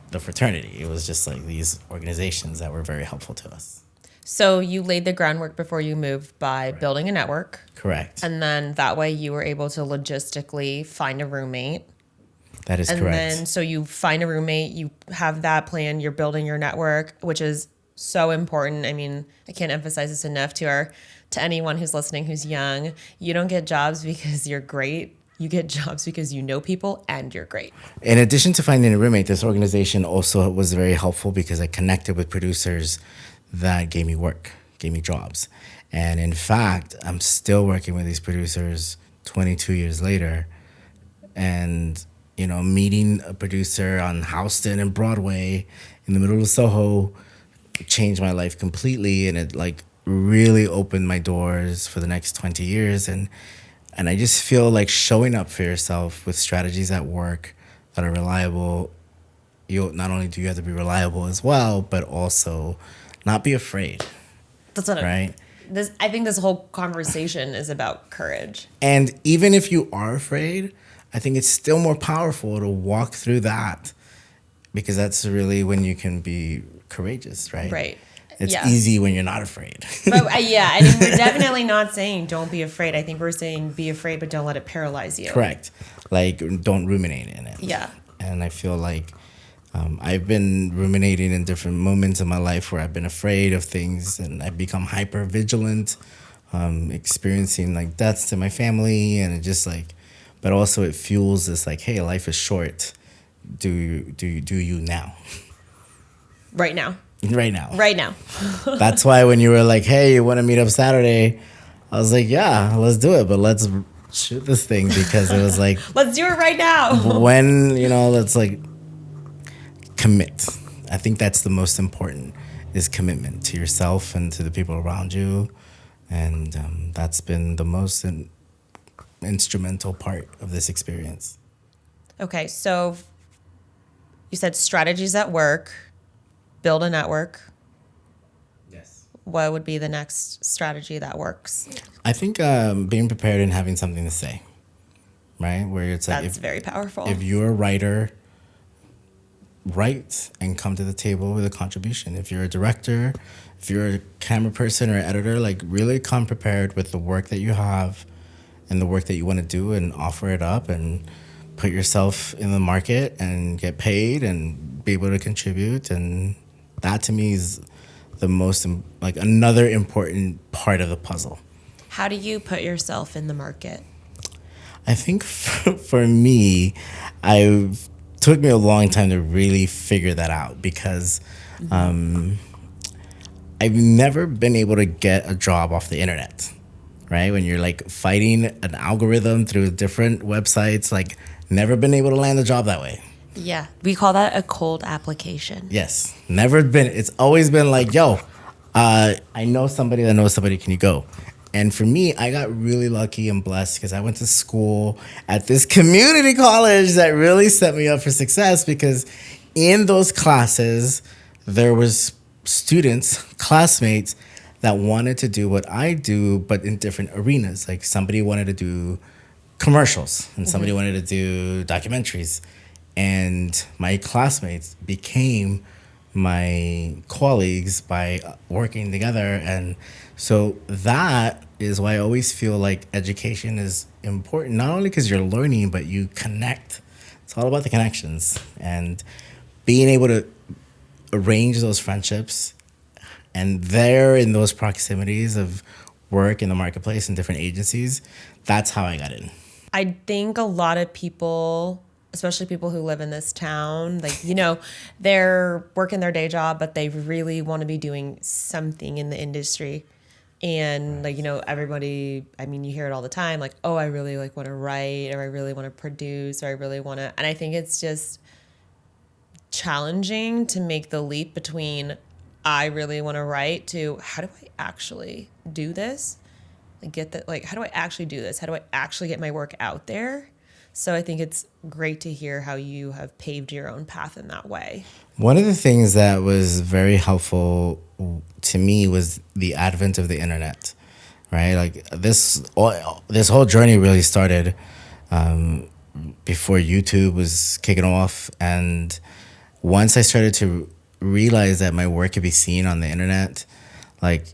[SPEAKER 1] the fraternity. It was just like these organizations that were very helpful to us.
[SPEAKER 2] So you laid the groundwork before you moved by building a network.
[SPEAKER 1] Correct.
[SPEAKER 2] And then that way you were able to logistically find a roommate.
[SPEAKER 1] That is
[SPEAKER 2] And
[SPEAKER 1] correct.
[SPEAKER 2] then so you find a roommate, you have that plan, you're building your network, which is so important. I mean, I can't emphasize this enough to anyone who's listening who's young. You don't get jobs because you're great. You get jobs because you know people and you're great.
[SPEAKER 1] In addition to finding a roommate, this organization also was very helpful because I connected with producers that gave me work, gave me jobs. And in fact, I'm still working with these producers 22 years later. And, meeting a producer on Houston and Broadway in the middle of Soho changed my life completely. And it really opened my doors for the next 20 years. And I just feel like showing up for yourself with strategies at work that are reliable. Not only do you have to be reliable as well, but also not be afraid.
[SPEAKER 2] That's what
[SPEAKER 1] right?
[SPEAKER 2] I think this whole conversation is about courage.
[SPEAKER 1] And even if you are afraid, I think it's still more powerful to walk through that, because that's really when you can be courageous, right?
[SPEAKER 2] Right.
[SPEAKER 1] It's
[SPEAKER 2] Yeah.
[SPEAKER 1] easy when you're not afraid.
[SPEAKER 2] But yeah, I mean, we're definitely not saying don't be afraid. I think we're saying be afraid, but don't let it paralyze you.
[SPEAKER 1] Correct. Don't ruminate in it.
[SPEAKER 2] Yeah.
[SPEAKER 1] And I feel like I've been ruminating in different moments in my life where I've been afraid of things, and I've become hyper vigilant, experiencing deaths to my family, and it just but also it fuels this hey, life is short. Do you now?
[SPEAKER 2] Right now.
[SPEAKER 1] Right now.
[SPEAKER 2] Right now.
[SPEAKER 1] That's why when you were like, hey, you want to meet up Saturday? I was like, yeah, let's do it. But let's shoot this thing, because it was
[SPEAKER 2] Let's do it right now.
[SPEAKER 1] when, let's commit. I think that's the most important, is commitment to yourself and to the people around you. And that's been the most instrumental part of this experience.
[SPEAKER 2] Okay, so you said strategies at work, build a network.
[SPEAKER 1] Yes.
[SPEAKER 2] What would be the next strategy that works?
[SPEAKER 1] I think being prepared and having something to say, right? Where it's
[SPEAKER 2] That's very powerful.
[SPEAKER 1] If you're a writer, write and come to the table with a contribution. If you're a director, if you're a camera person or editor, really come prepared with the work that you have and the work that you want to do, and offer it up and put yourself in the market and get paid and be able to contribute. And that to me is the most, another important part of the puzzle.
[SPEAKER 2] How do you put yourself in the market?
[SPEAKER 1] I think for me, took me a long time to really figure that out, because I've never been able to get a job off the internet, right? When you're fighting an algorithm through different websites, never been able to land a job that way.
[SPEAKER 2] Yeah, we call that a cold application.
[SPEAKER 1] Yes, never been. It's always been yo, I know somebody that knows somebody, can you go? And for me, I got really lucky and blessed because I went to school at this community college that really set me up for success, because in those classes, there was students, classmates that wanted to do what I do, but in different arenas. Somebody wanted to do commercials and somebody wanted to do documentaries. And my classmates became my colleagues by working together. And so that is why I always feel education is important, not only because you're learning, but you connect. It's all about the connections and being able to arrange those friendships. And there in those proximities of work in the marketplace and different agencies, that's how I got in.
[SPEAKER 2] I think a lot of people, especially people who live in this town, they're working their day job, but they really want to be doing something in the industry. And everybody, you hear it all the time, oh, I really want to write, or I really want to produce, or I really want to, and I think it's just challenging to make the leap between I really want to write to how do I actually do this? Get that, how do I actually do this? How do I actually get my work out there? So I think it's great to hear how you have paved your own path in that way.
[SPEAKER 1] One of the things that was very helpful to me was the advent of the internet, right? This whole journey really started before YouTube was kicking off. And once I started to realize that my work could be seen on the internet, like,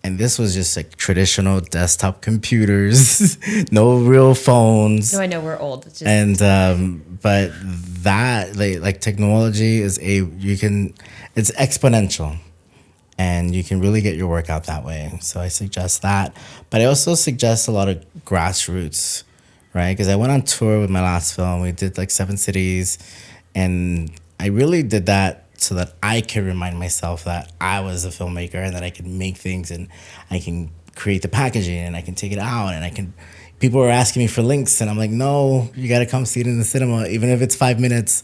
[SPEAKER 1] and this was just like traditional desktop computers, no real phones.
[SPEAKER 2] No, I know we're old. It's just,
[SPEAKER 1] And but that like technology is it's exponential, and you can really get your work out that way. So I suggest that, but I also suggest a lot of grassroots, right? Because I went on tour with my last film. We did like 7 cities, and I really did that so that I could remind myself that I was a filmmaker and that I could make things, and I can create the packaging, and I can take it out, and I can. People were asking me for links, and I'm like, no, you got to come see it in the cinema, even if it's 5 minutes,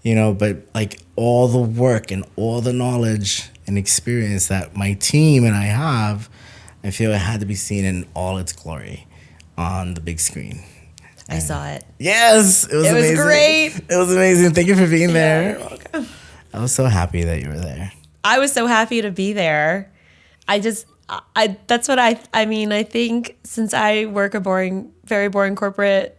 [SPEAKER 1] But like all the work and all the knowledge and experience that my team and I have, I feel it had to be seen in all its glory on the big screen.
[SPEAKER 2] I saw it.
[SPEAKER 1] Yes, it was
[SPEAKER 2] It was
[SPEAKER 1] amazing.
[SPEAKER 2] great.
[SPEAKER 1] It was amazing. Thank you for being there.
[SPEAKER 2] You're welcome.
[SPEAKER 1] I was so happy that you were there.
[SPEAKER 2] I was so happy to be there. That's what I mean, I think since I work a very boring corporate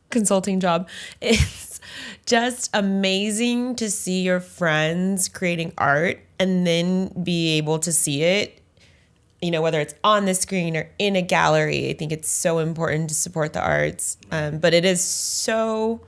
[SPEAKER 2] consulting job, it's just amazing to see your friends creating art and then be able to see it, whether it's on the screen or in a gallery. I think it's so important to support the arts. But it is so,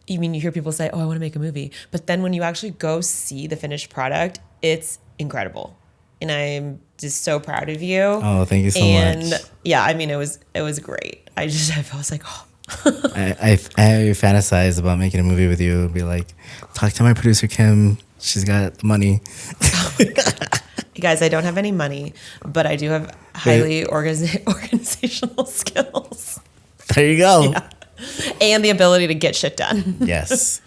[SPEAKER 2] you hear people say, oh, I want to make a movie. But then when you actually go see the finished product, it's incredible. And I'm just so proud of you.
[SPEAKER 1] Oh, thank you so
[SPEAKER 2] and
[SPEAKER 1] much.
[SPEAKER 2] yeah, it was great. I was like, oh.
[SPEAKER 1] I fantasize about making a movie with you. Be like, talk to my producer Kim. She's got money.
[SPEAKER 2] You guys, I don't have any money, but I do have highly organizational skills.
[SPEAKER 1] There you go.
[SPEAKER 2] Yeah. And the ability to get shit done.
[SPEAKER 1] Yes.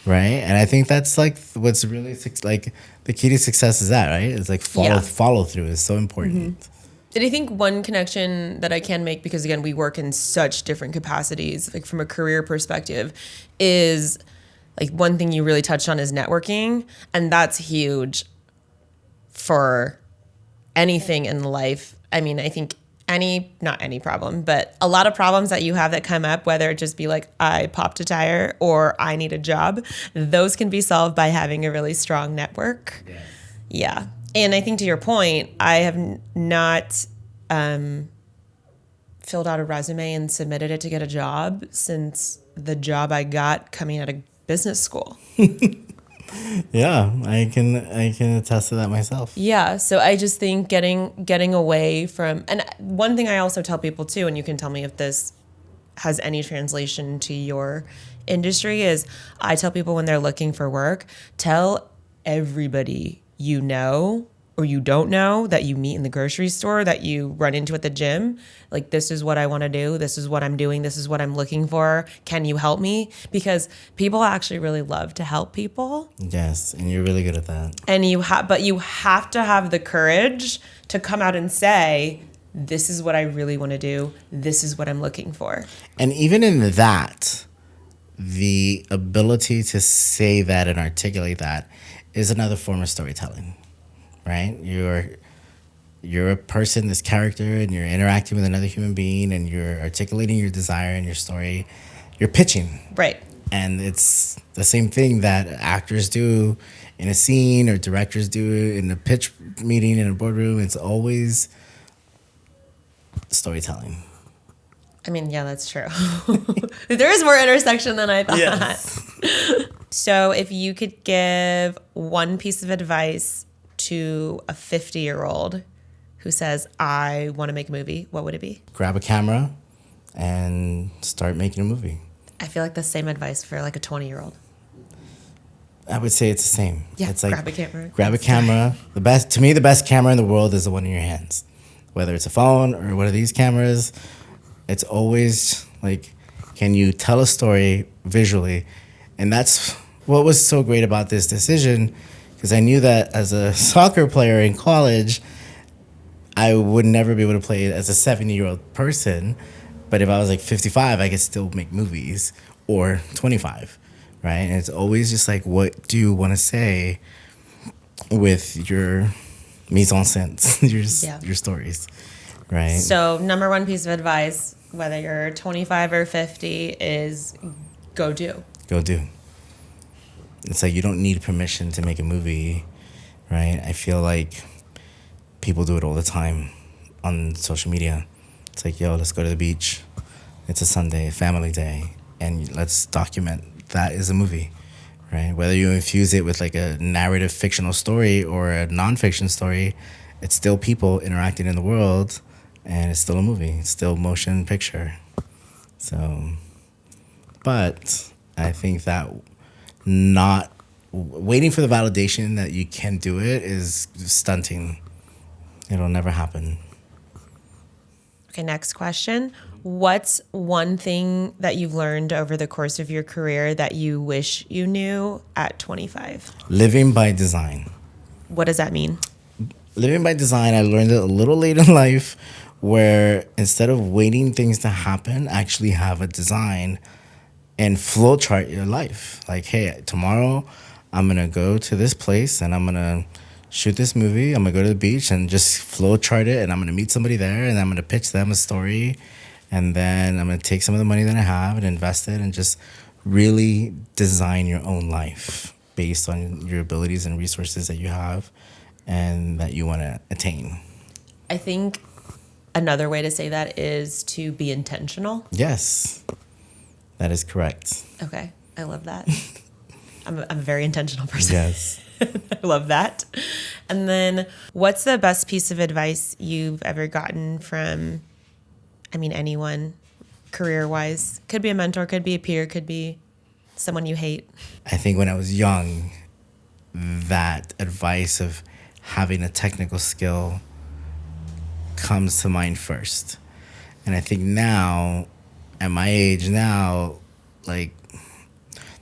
[SPEAKER 1] Right. And I think that's like what's really like the key to success is that, right? It's like follow through is so important.
[SPEAKER 2] Mm-hmm. And I think one connection that I can make, because again, we work in such different capacities, like from a career perspective, is like one thing you really touched on is networking. And that's huge for anything in life. I think not any problem, but a lot of problems that you have that come up, whether it just be like, I popped a tire or I need a job, those can be solved by having a really strong network.
[SPEAKER 1] Yes.
[SPEAKER 2] Yeah. And I think to your point, I have not filled out a resume and submitted it to get a job since the job I got coming out of business school.
[SPEAKER 1] Yeah, I can attest to that myself.
[SPEAKER 2] Yeah, so I just think getting away from, and one thing I also tell people too, and you can tell me if this has any translation to your industry, is I tell people when they're looking for work, tell everybody you know or you don't know that you meet in the grocery store, that you run into at the gym, like, this is what I want to do, this is what I'm doing, this is what I'm looking for, can you help me? Because people actually really love to help people.
[SPEAKER 1] Yes, and you're really good at that.
[SPEAKER 2] And but you have to have the courage to come out and say, this is what I really want to do, this is what I'm looking for.
[SPEAKER 1] And even in that, the ability to say that and articulate that is another form of storytelling, right? You're a person, this character, and you're interacting with another human being, and you're articulating your desire and your story. You're pitching.
[SPEAKER 2] Right.
[SPEAKER 1] And it's the same thing that actors do in a scene or directors do in a pitch meeting in a boardroom. It's always storytelling.
[SPEAKER 2] Yeah, that's true. There is more intersection than I thought.
[SPEAKER 1] Yes.
[SPEAKER 2] So if you could give one piece of advice to a 50-year-old who says, I want to make a movie, what would it be?
[SPEAKER 1] Grab a camera and start making a movie.
[SPEAKER 2] I feel like the same advice for like a 20-year-old.
[SPEAKER 1] I would say it's the same.
[SPEAKER 2] Yeah,
[SPEAKER 1] it's like
[SPEAKER 2] grab a camera.
[SPEAKER 1] Grab a camera. The best camera in the world is the one in your hands. Whether it's a phone or one of these cameras, it's always like, can you tell a story visually? And that's what was so great about this decision, because I knew that as a soccer player in college, I would never be able to play it as a 70-year-old person. But if I was like 55, I could still make movies, or 25, right? And it's always just like, what do you want to say with your mise en scène, your stories, right?
[SPEAKER 2] So number one piece of advice, whether you're 25 or 50, is go do.
[SPEAKER 1] Go do. It's like you don't need permission to make a movie, right? I feel like people do it all the time on social media. It's like, yo, let's go to the beach. It's a Sunday, family day, and let's document that is a movie, right? Whether you infuse it with like a narrative fictional story or a nonfiction story, it's still people interacting in the world, and it's still a movie. It's still motion picture. So, but I think that not waiting for the validation that you can do it is stunting. It'll never happen.
[SPEAKER 2] Okay, next question. What's one thing that you've learned over the course of your career that you wish you knew at 25?
[SPEAKER 1] Living by design.
[SPEAKER 2] What does that mean?
[SPEAKER 1] Living by design, I learned it a little late in life, where instead of waiting things to happen, actually have a design and flow chart your life. Like, hey, tomorrow I'm going to go to this place and I'm going to shoot this movie. I'm going to go to the beach and just flow chart it, and I'm going to meet somebody there and I'm going to pitch them a story. And then I'm going to take some of the money that I have and invest it and just really design your own life based on your abilities and resources that you have and that you want to attain.
[SPEAKER 2] I think another way to say that is to be intentional.
[SPEAKER 1] Yes, that is correct.
[SPEAKER 2] Okay, I love that. I'm a very intentional person.
[SPEAKER 1] Yes.
[SPEAKER 2] I love that. And then what's the best piece of advice you've ever gotten from, anyone, career-wise? Could be a mentor, could be a peer, could be someone you hate.
[SPEAKER 1] I think when I was young, that advice of having a technical skill comes to mind first. And I think now, at my age now, like,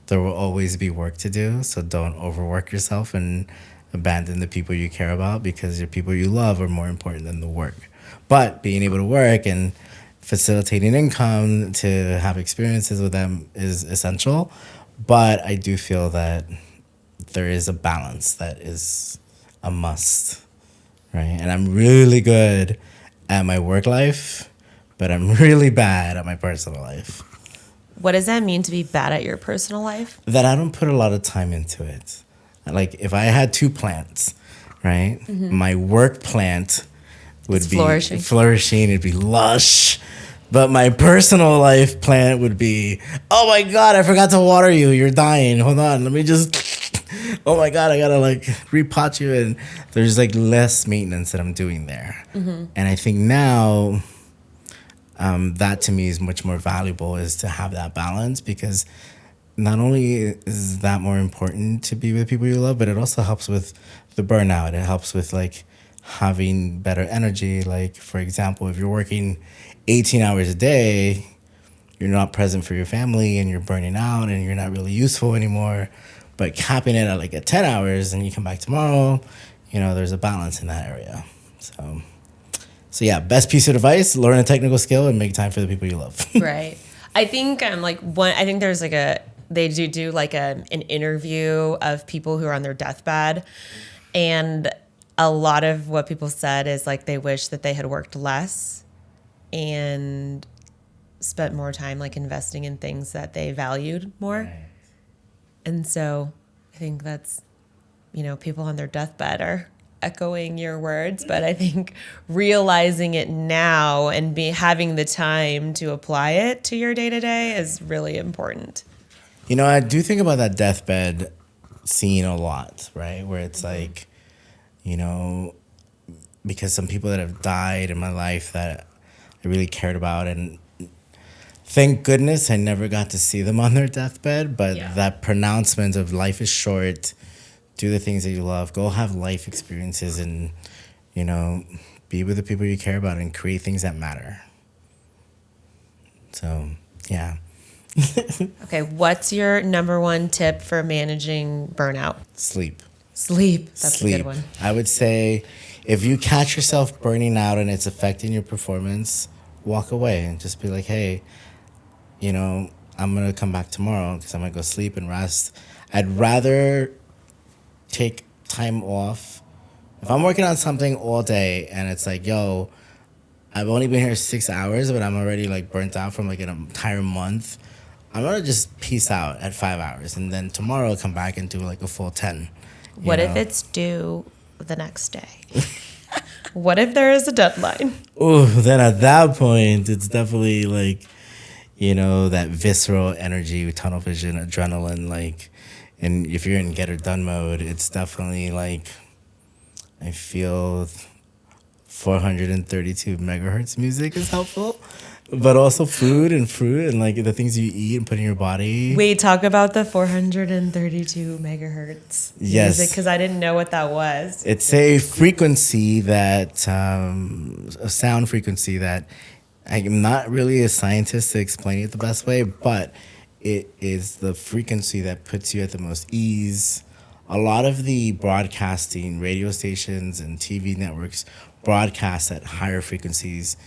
[SPEAKER 1] there will always be work to do. So don't overwork yourself and abandon the people you care about, because your people you love are more important than the work. But being able to work and facilitating income to have experiences with them is essential. But I do feel that there is a balance that is a must, right? And I'm really good at my work life, but I'm really bad at my personal life.
[SPEAKER 2] What does that mean to be bad at your personal life?
[SPEAKER 1] That I don't put a lot of time into it. Like, if I had 2 plants, right? Mm-hmm. My work plant would be flourishing. It'd be lush. But my personal life plant would be, oh my God, I forgot to water you. You're dying. Hold on. Let me just, oh my God, I gotta like repot you. And there's like less maintenance that I'm doing there. Mm-hmm. And I think now, that to me is much more valuable, is to have that balance, because not only is that more important to be with people you love, but it also helps with the burnout. It helps with like having better energy. Like, for example, if you're working 18 hours a day, you're not present for your family and you're burning out and you're not really useful anymore. But capping it at like at 10 hours and you come back tomorrow, there's a balance in that area. So yeah, best piece of advice: learn a technical skill and make time for the people you love.
[SPEAKER 2] Right. I think I think there's like they do like an interview of people who are on their deathbed, and a lot of what people said is like they wish that they had worked less and spent more time like investing in things that they valued more. Right. And so I think that's, people on their deathbed are echoing your words, but I think realizing it now and having the time to apply it to your day-to-day is really important.
[SPEAKER 1] I do think about that deathbed scene a lot, right? Where it's like, because some people that have died in my life that I really cared about, and thank goodness I never got to see them on their deathbed, but that pronouncement of life is short, do the things that you love, go have life experiences, and, be with the people you care about and create things that matter. So, yeah.
[SPEAKER 2] Okay, what's your number one tip for managing burnout?
[SPEAKER 1] Sleep.
[SPEAKER 2] That's a good one.
[SPEAKER 1] I would say if you catch yourself burning out and it's affecting your performance, walk away and just be like, hey, I'm going to come back tomorrow because I'm going to go sleep and rest. I'd rather take time off. If I'm working on something all day and it's like, yo, I've only been here 6 hours, but I'm already like burnt out from like an entire month, I'm going to just peace out at 5 hours. And then tomorrow I'll come back and do like a full 10.
[SPEAKER 2] What if it's due the next day? What if there is a deadline?
[SPEAKER 1] Oh, then at that point, it's definitely like, that visceral energy, tunnel vision, adrenaline, like, and if you're in get it done mode, it's definitely like, I feel 432 megahertz music is helpful, but also food and fruit and like the things you eat and put in your body.
[SPEAKER 2] Wait, talk about the 432 megahertz
[SPEAKER 1] Yes.
[SPEAKER 2] music, because I didn't know what that was.
[SPEAKER 1] It's a frequency that, a sound frequency that I'm not really a scientist to explain it the best way, but it is the frequency that puts you at the most ease. A lot of the broadcasting radio stations and TV networks broadcast at higher frequencies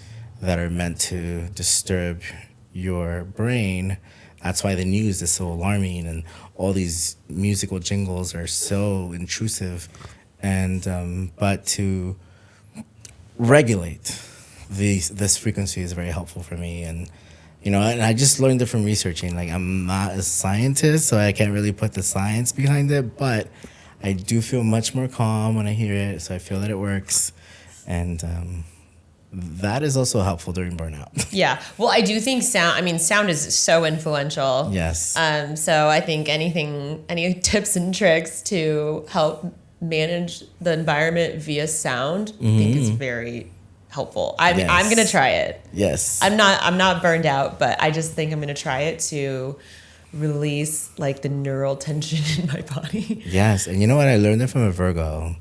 [SPEAKER 1] that are meant to disturb your brain. That's why the news is so alarming and all these musical jingles are so intrusive. And but to regulate this frequency is very helpful for me. And I just learned it from researching. Like, I'm not a scientist, so I can't really put the science behind it, but I do feel much more calm when I hear it, so I feel that it works. And that is also helpful during burnout.
[SPEAKER 2] Yeah. Well, I do think sound is so influential.
[SPEAKER 1] Yes.
[SPEAKER 2] So I think any tips and tricks to help manage the environment via sound, I think is very helpful. I'm going to try it.
[SPEAKER 1] Yes.
[SPEAKER 2] I'm not burned out, but I just think I'm going to try it to release like the neural tension in my body.
[SPEAKER 1] Yes. And you know what? I learned it from a Virgo.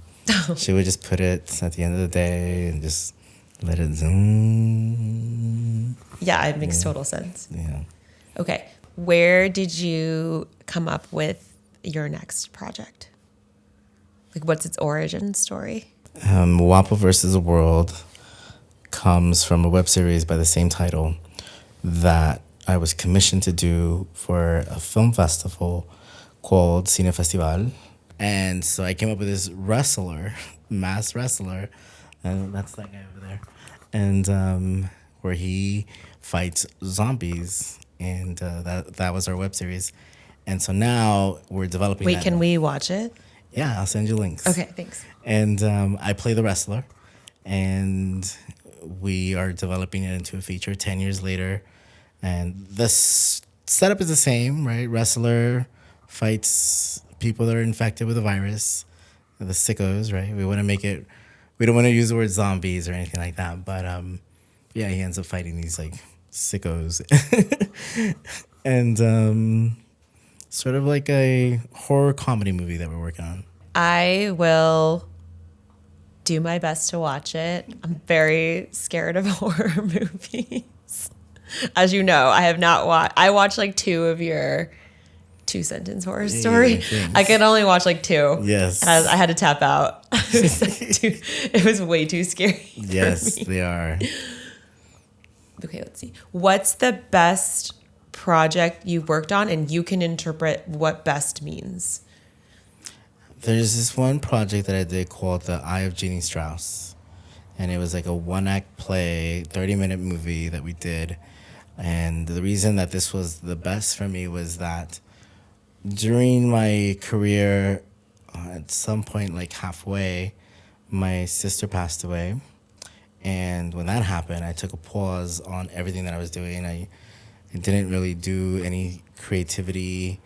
[SPEAKER 1] She would just put it at the end of the day and just let it zoom.
[SPEAKER 2] Yeah, it makes total sense.
[SPEAKER 1] Yeah.
[SPEAKER 2] Okay. Where did you come up with your next project? Like, what's its origin story?
[SPEAKER 1] WAPA versus the World comes from a web series by the same title that I was commissioned to do for a film festival called Cine Festival. And so I came up with this mass wrestler, and that's that guy over there, and where he fights zombies, and that was our web series. And so now we're developing.
[SPEAKER 2] Wait, can we watch it?
[SPEAKER 1] Yeah, I'll send you links.
[SPEAKER 2] Okay, thanks.
[SPEAKER 1] And I play the wrestler, and we are developing it into a feature 10 years later. And the setup is the same, right? Wrestler fights people that are infected with a virus, the sickos, right? We don't want to use the word zombies or anything like that. But yeah, he ends up fighting these like sickos. And sort of like a horror comedy movie that we're working on.
[SPEAKER 2] I will do my best to watch it. I'm very scared of horror movies. As you know, I have not watched. I watched like 2 of your 2-sentence horror story. I could only watch like 2.
[SPEAKER 1] Yes.
[SPEAKER 2] And I had to tap out. It was way too scary.
[SPEAKER 1] Yes,
[SPEAKER 2] for me.
[SPEAKER 1] they are.
[SPEAKER 2] Okay, let's see. What's the best project you've worked on? And you can interpret what best means.
[SPEAKER 1] There's this one project that I did called The Eye of Jeannie Strauss. And it was like a 1-act play, 30-minute movie that we did. And the reason that this was the best for me was that during my career, at some point, like halfway, my sister passed away. And when that happened, I took a pause on everything that I was doing. I didn't really do any creativity.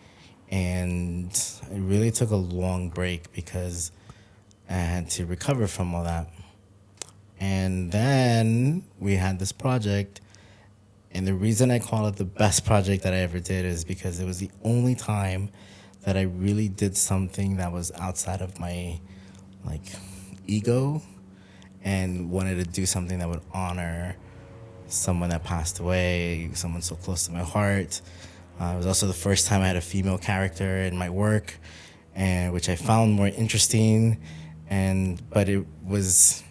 [SPEAKER 1] And I really took a long break because I had to recover from all that. And then we had this project. And the reason I call it the best project that I ever did is because it was the only time that I really did something that was outside of my ego and wanted to do something that would honor someone that passed away, someone so close to my heart. It was also the first time I had a female character in my work, and which I found more interesting. But it was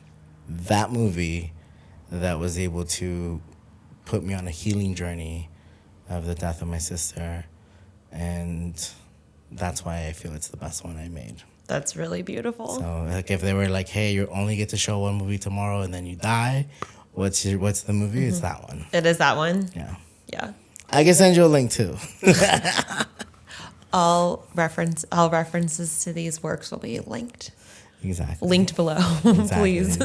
[SPEAKER 1] that movie that was able to put me on a healing journey of the death of my sister, and that's why I feel it's the best one I made.
[SPEAKER 2] That's really beautiful.
[SPEAKER 1] So, like, if they were like, "Hey, you only get to show one movie tomorrow, and then you die," what's the movie? Mm-hmm. It's that one.
[SPEAKER 2] It is that one.
[SPEAKER 1] Yeah.
[SPEAKER 2] Yeah.
[SPEAKER 1] I can send you a link too.
[SPEAKER 2] All references to these works will be linked.
[SPEAKER 1] Exactly.
[SPEAKER 2] Linked below,
[SPEAKER 1] Exactly.
[SPEAKER 2] please.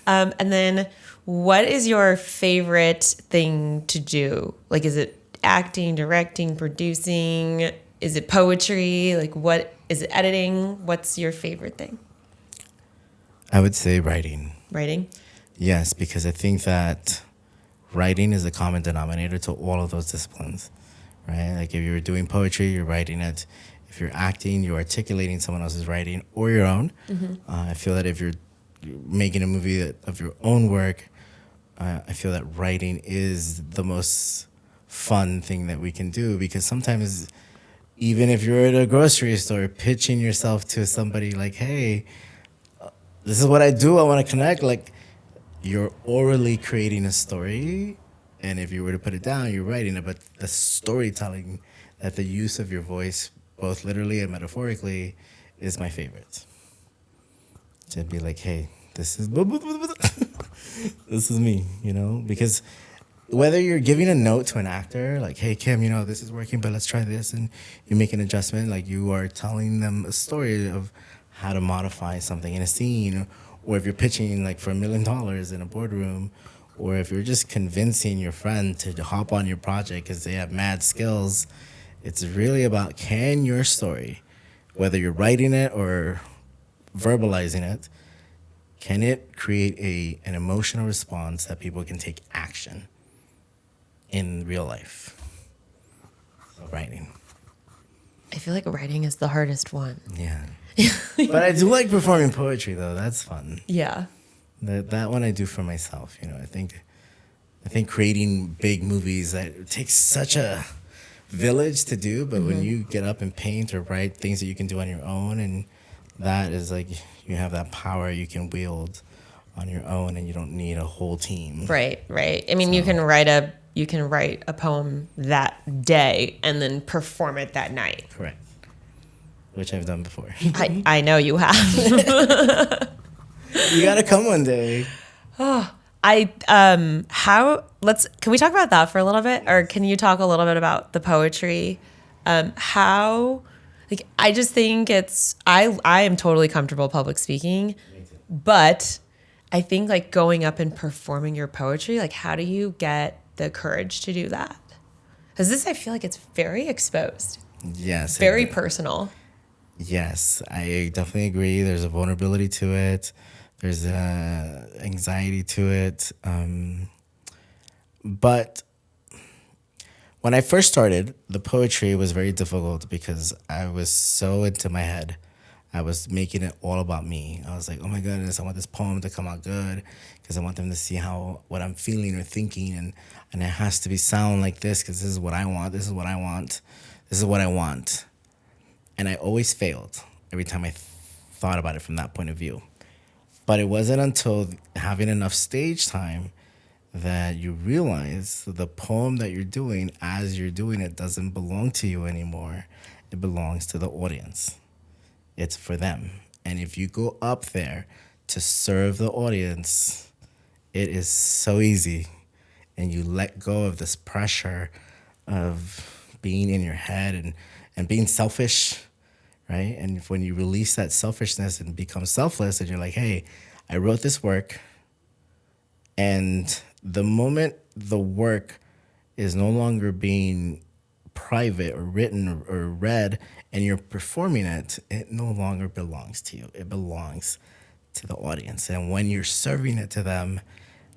[SPEAKER 2] And then what is your favorite thing to do? Like, is it acting, directing, producing? Is it poetry? Like, what is it, editing? What's your favorite thing?
[SPEAKER 1] I would say writing.
[SPEAKER 2] Writing?
[SPEAKER 1] Yes, because I think that writing is a common denominator to all of those disciplines, right? Like if you're doing poetry, you're writing it. If you're acting, you're articulating someone else's writing or your own. I feel that if you're making a movie of your own work, I feel that writing is the most fun thing that we can do because sometimes even if you're at a grocery store pitching yourself to somebody like, hey, this is what I do, I want to connect, like you're orally creating a story, and if you were to put it down, you're writing it. But the storytelling, that the use of your voice, both literally and metaphorically, is my favorite. To be like, hey, this is this is me, you know, because whether you're giving a note to an actor, like, hey Kim, you know, this is working, but let's try this, and you make an adjustment, like you are telling them a story of how to modify something in a scene, or if you're pitching like for $1 million in a boardroom, or if you're just convincing your friend to hop on your project because they have mad skills, it's really about can your story, whether you're writing it or verbalizing it, can it create an emotional response that people can take action in real life? So writing.
[SPEAKER 2] I feel like writing is the hardest one.
[SPEAKER 1] Yeah. But I do like performing poetry though. That's fun.
[SPEAKER 2] Yeah.
[SPEAKER 1] That one I do for myself. You know, I think creating big movies, that it takes such a village to do, but when you get up and paint or write things that you can do on your own, and that is like you have that power you can wield on your own, and you don't need a whole team.
[SPEAKER 2] Right. I mean, you can write a poem that day and then perform it that night.
[SPEAKER 1] Correct. Which I've done before.
[SPEAKER 2] I know you have.
[SPEAKER 1] You gotta come one day.
[SPEAKER 2] Can we talk about that for a little bit, or can you talk a little bit about the poetry? I just think I am totally comfortable public speaking, but I think like going up and performing your poetry, like how do you get the courage to do that? Because I feel like it's very exposed.
[SPEAKER 1] Yes.
[SPEAKER 2] Very personal.
[SPEAKER 1] Yes, I definitely agree. There's a vulnerability to it. There's anxiety to it. But when I first started, the poetry was very difficult because I was so into my head. I was making it all about me. I was like, oh my goodness, I want this poem to come out good because I want them to see what I'm feeling or thinking, and it has to sound like this because this is what I want. This is what I want. This is what I want. And I always failed every time I thought about it from that point of view. But it wasn't until having enough stage time that you realize the poem that you're doing as you're doing it doesn't belong to you anymore. It belongs to the audience. It's for them. And if you go up there to serve the audience, it is so easy. And you let go of this pressure of being in your head and being selfish, right? And when you release that selfishness and become selfless, and you're like, hey, I wrote this work, and the moment the work is no longer being private or written or read and you're performing it, it no longer belongs to you. It belongs to the audience. And when you're serving it to them,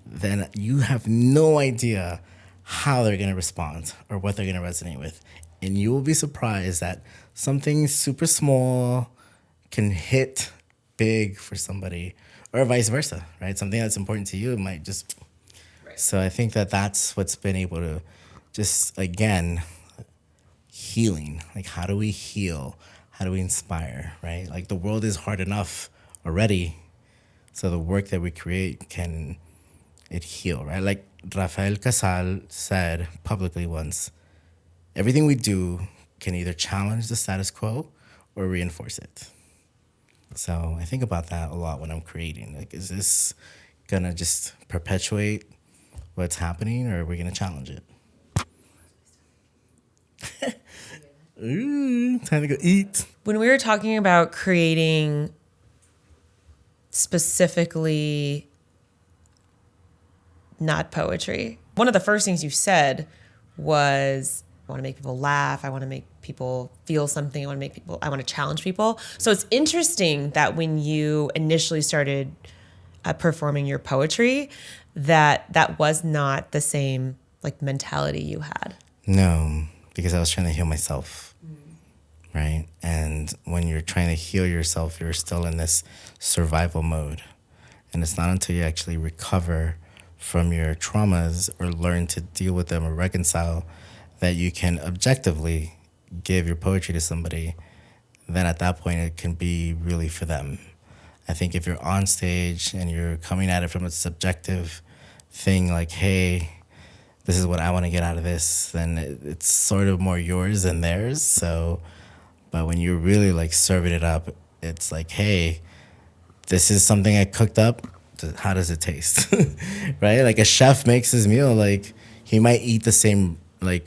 [SPEAKER 1] then you have no idea how they're going to respond or what they're going to resonate with. And you will be surprised that something super small can hit big for somebody, or vice versa, right? Something that's important to you might just... Right. So I think that's what's been able to just, again, healing. Like, how do we heal? How do we inspire, right? Like, the world is hard enough already, so the work that we create can it heal, right? Like Rafael Casal said publicly once, everything we do can either challenge the status quo or reinforce it. So I think about that a lot when I'm creating. Like, is this gonna just perpetuate what's happening, or are we gonna challenge it? Ooh, time to go eat.
[SPEAKER 2] When we were talking about creating specifically not poetry. One of the first things you said was, I want to make people laugh. I want to make people feel something. I want to challenge people. So it's interesting that when you initially started performing your poetry, that was not the same like mentality you had.
[SPEAKER 1] No, because I was trying to heal myself, right? And when you're trying to heal yourself, you're still in this survival mode. And it's not until you actually recover from your traumas or learn to deal with them or reconcile that you can objectively give your poetry to somebody. Then at that point, it can be really for them. I think if you're on stage and you're coming at it from a subjective thing, like, hey, this is what I want to get out of this, then it's sort of more yours than theirs. So, but when you're really like serving it up, it's like, hey, this is something I cooked up. How does it taste? Right? Like a chef makes his meal, like he might eat the same like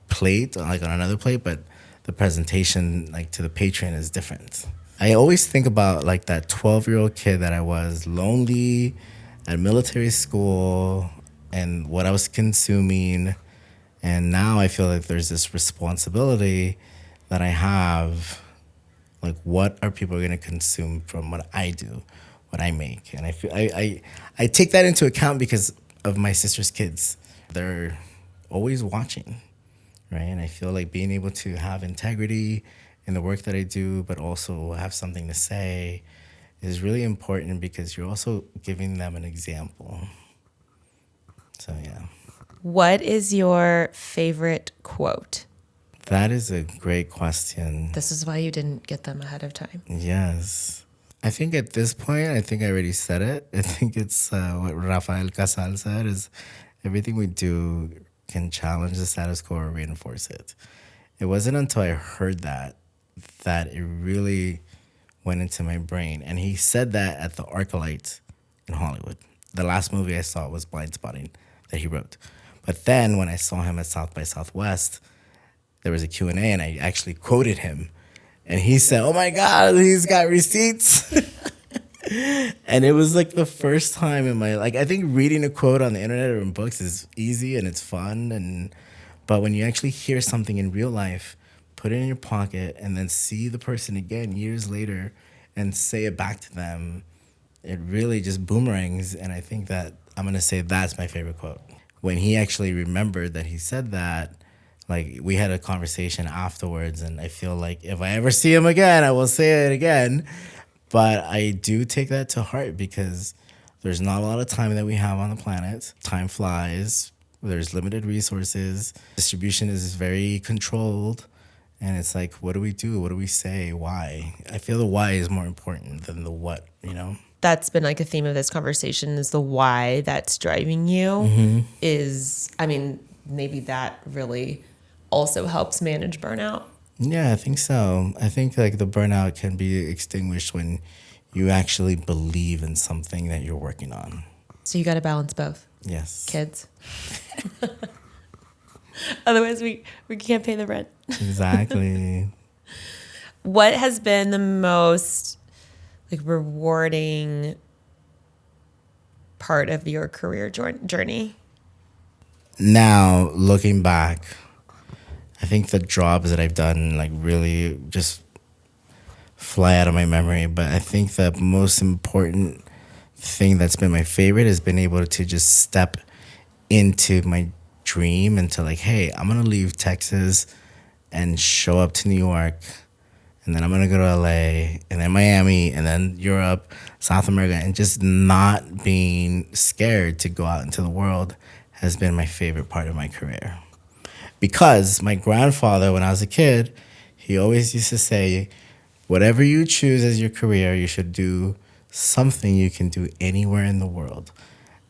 [SPEAKER 1] plate, like on another plate, but the presentation like to the patron is different. I always think about like that 12-year-old kid that I was, lonely at military school and what I was consuming. And now I feel like there's this responsibility that I have, like what are people going to consume from what I do, what I make? And I feel I take that into account because of my sister's kids. They're always watching, right? And I feel like being able to have integrity in the work that I do, but also have something to say is really important because you're also giving them an example. So, yeah.
[SPEAKER 2] What is your favorite quote?
[SPEAKER 1] That is a great question.
[SPEAKER 2] This is why you didn't get them ahead of time.
[SPEAKER 1] Yes. I think at this point, I think I already said it. I think it's what Rafael Casal said is everything we do can challenge the status quo or reinforce it. It wasn't until I heard that it really went into my brain. And he said that at the ArcLight in Hollywood. The last movie I saw was Blind Spotting that he wrote. But then when I saw him at South by Southwest, there was a Q&A and I actually quoted him. And he said, oh my God, he's got receipts. And it was like the first time in my, like, I think reading a quote on the internet or in books is easy and it's fun. But when you actually hear something in real life, put it in your pocket and then see the person again years later and say it back to them, it really just boomerangs. And I think that I'm going to say that's my favorite quote. When he actually remembered that he said that, like we had a conversation afterwards, and I feel like if I ever see him again, I will say it again. But I do take that to heart because there's not a lot of time that we have on the planet. Time flies. There's limited resources. Distribution is very controlled. And it's like, what do we do? What do we say? Why? I feel the why is more important than the what, you know?
[SPEAKER 2] That's been like a theme of this conversation is the why that's driving you is, I mean, maybe that really also helps manage burnout.
[SPEAKER 1] Yeah, I think so. I think like the burnout can be extinguished when you actually believe in something that you're working on.
[SPEAKER 2] So you got to balance both.
[SPEAKER 1] Yes.
[SPEAKER 2] Kids. Otherwise we can't pay the rent.
[SPEAKER 1] Exactly.
[SPEAKER 2] What has been the most like rewarding part of your career journey?
[SPEAKER 1] Now, looking back, I think the jobs that I've done like really just fly out of my memory. But I think the most important thing that's been my favorite has been able to just step into my dream and to like, hey, I'm going to leave Texas and show up to New York. And then I'm going to go to LA and then Miami and then Europe, South America, and just not being scared to go out into the world has been my favorite part of my career. Because my grandfather, when I was a kid, he always used to say, whatever you choose as your career, you should do something you can do anywhere in the world.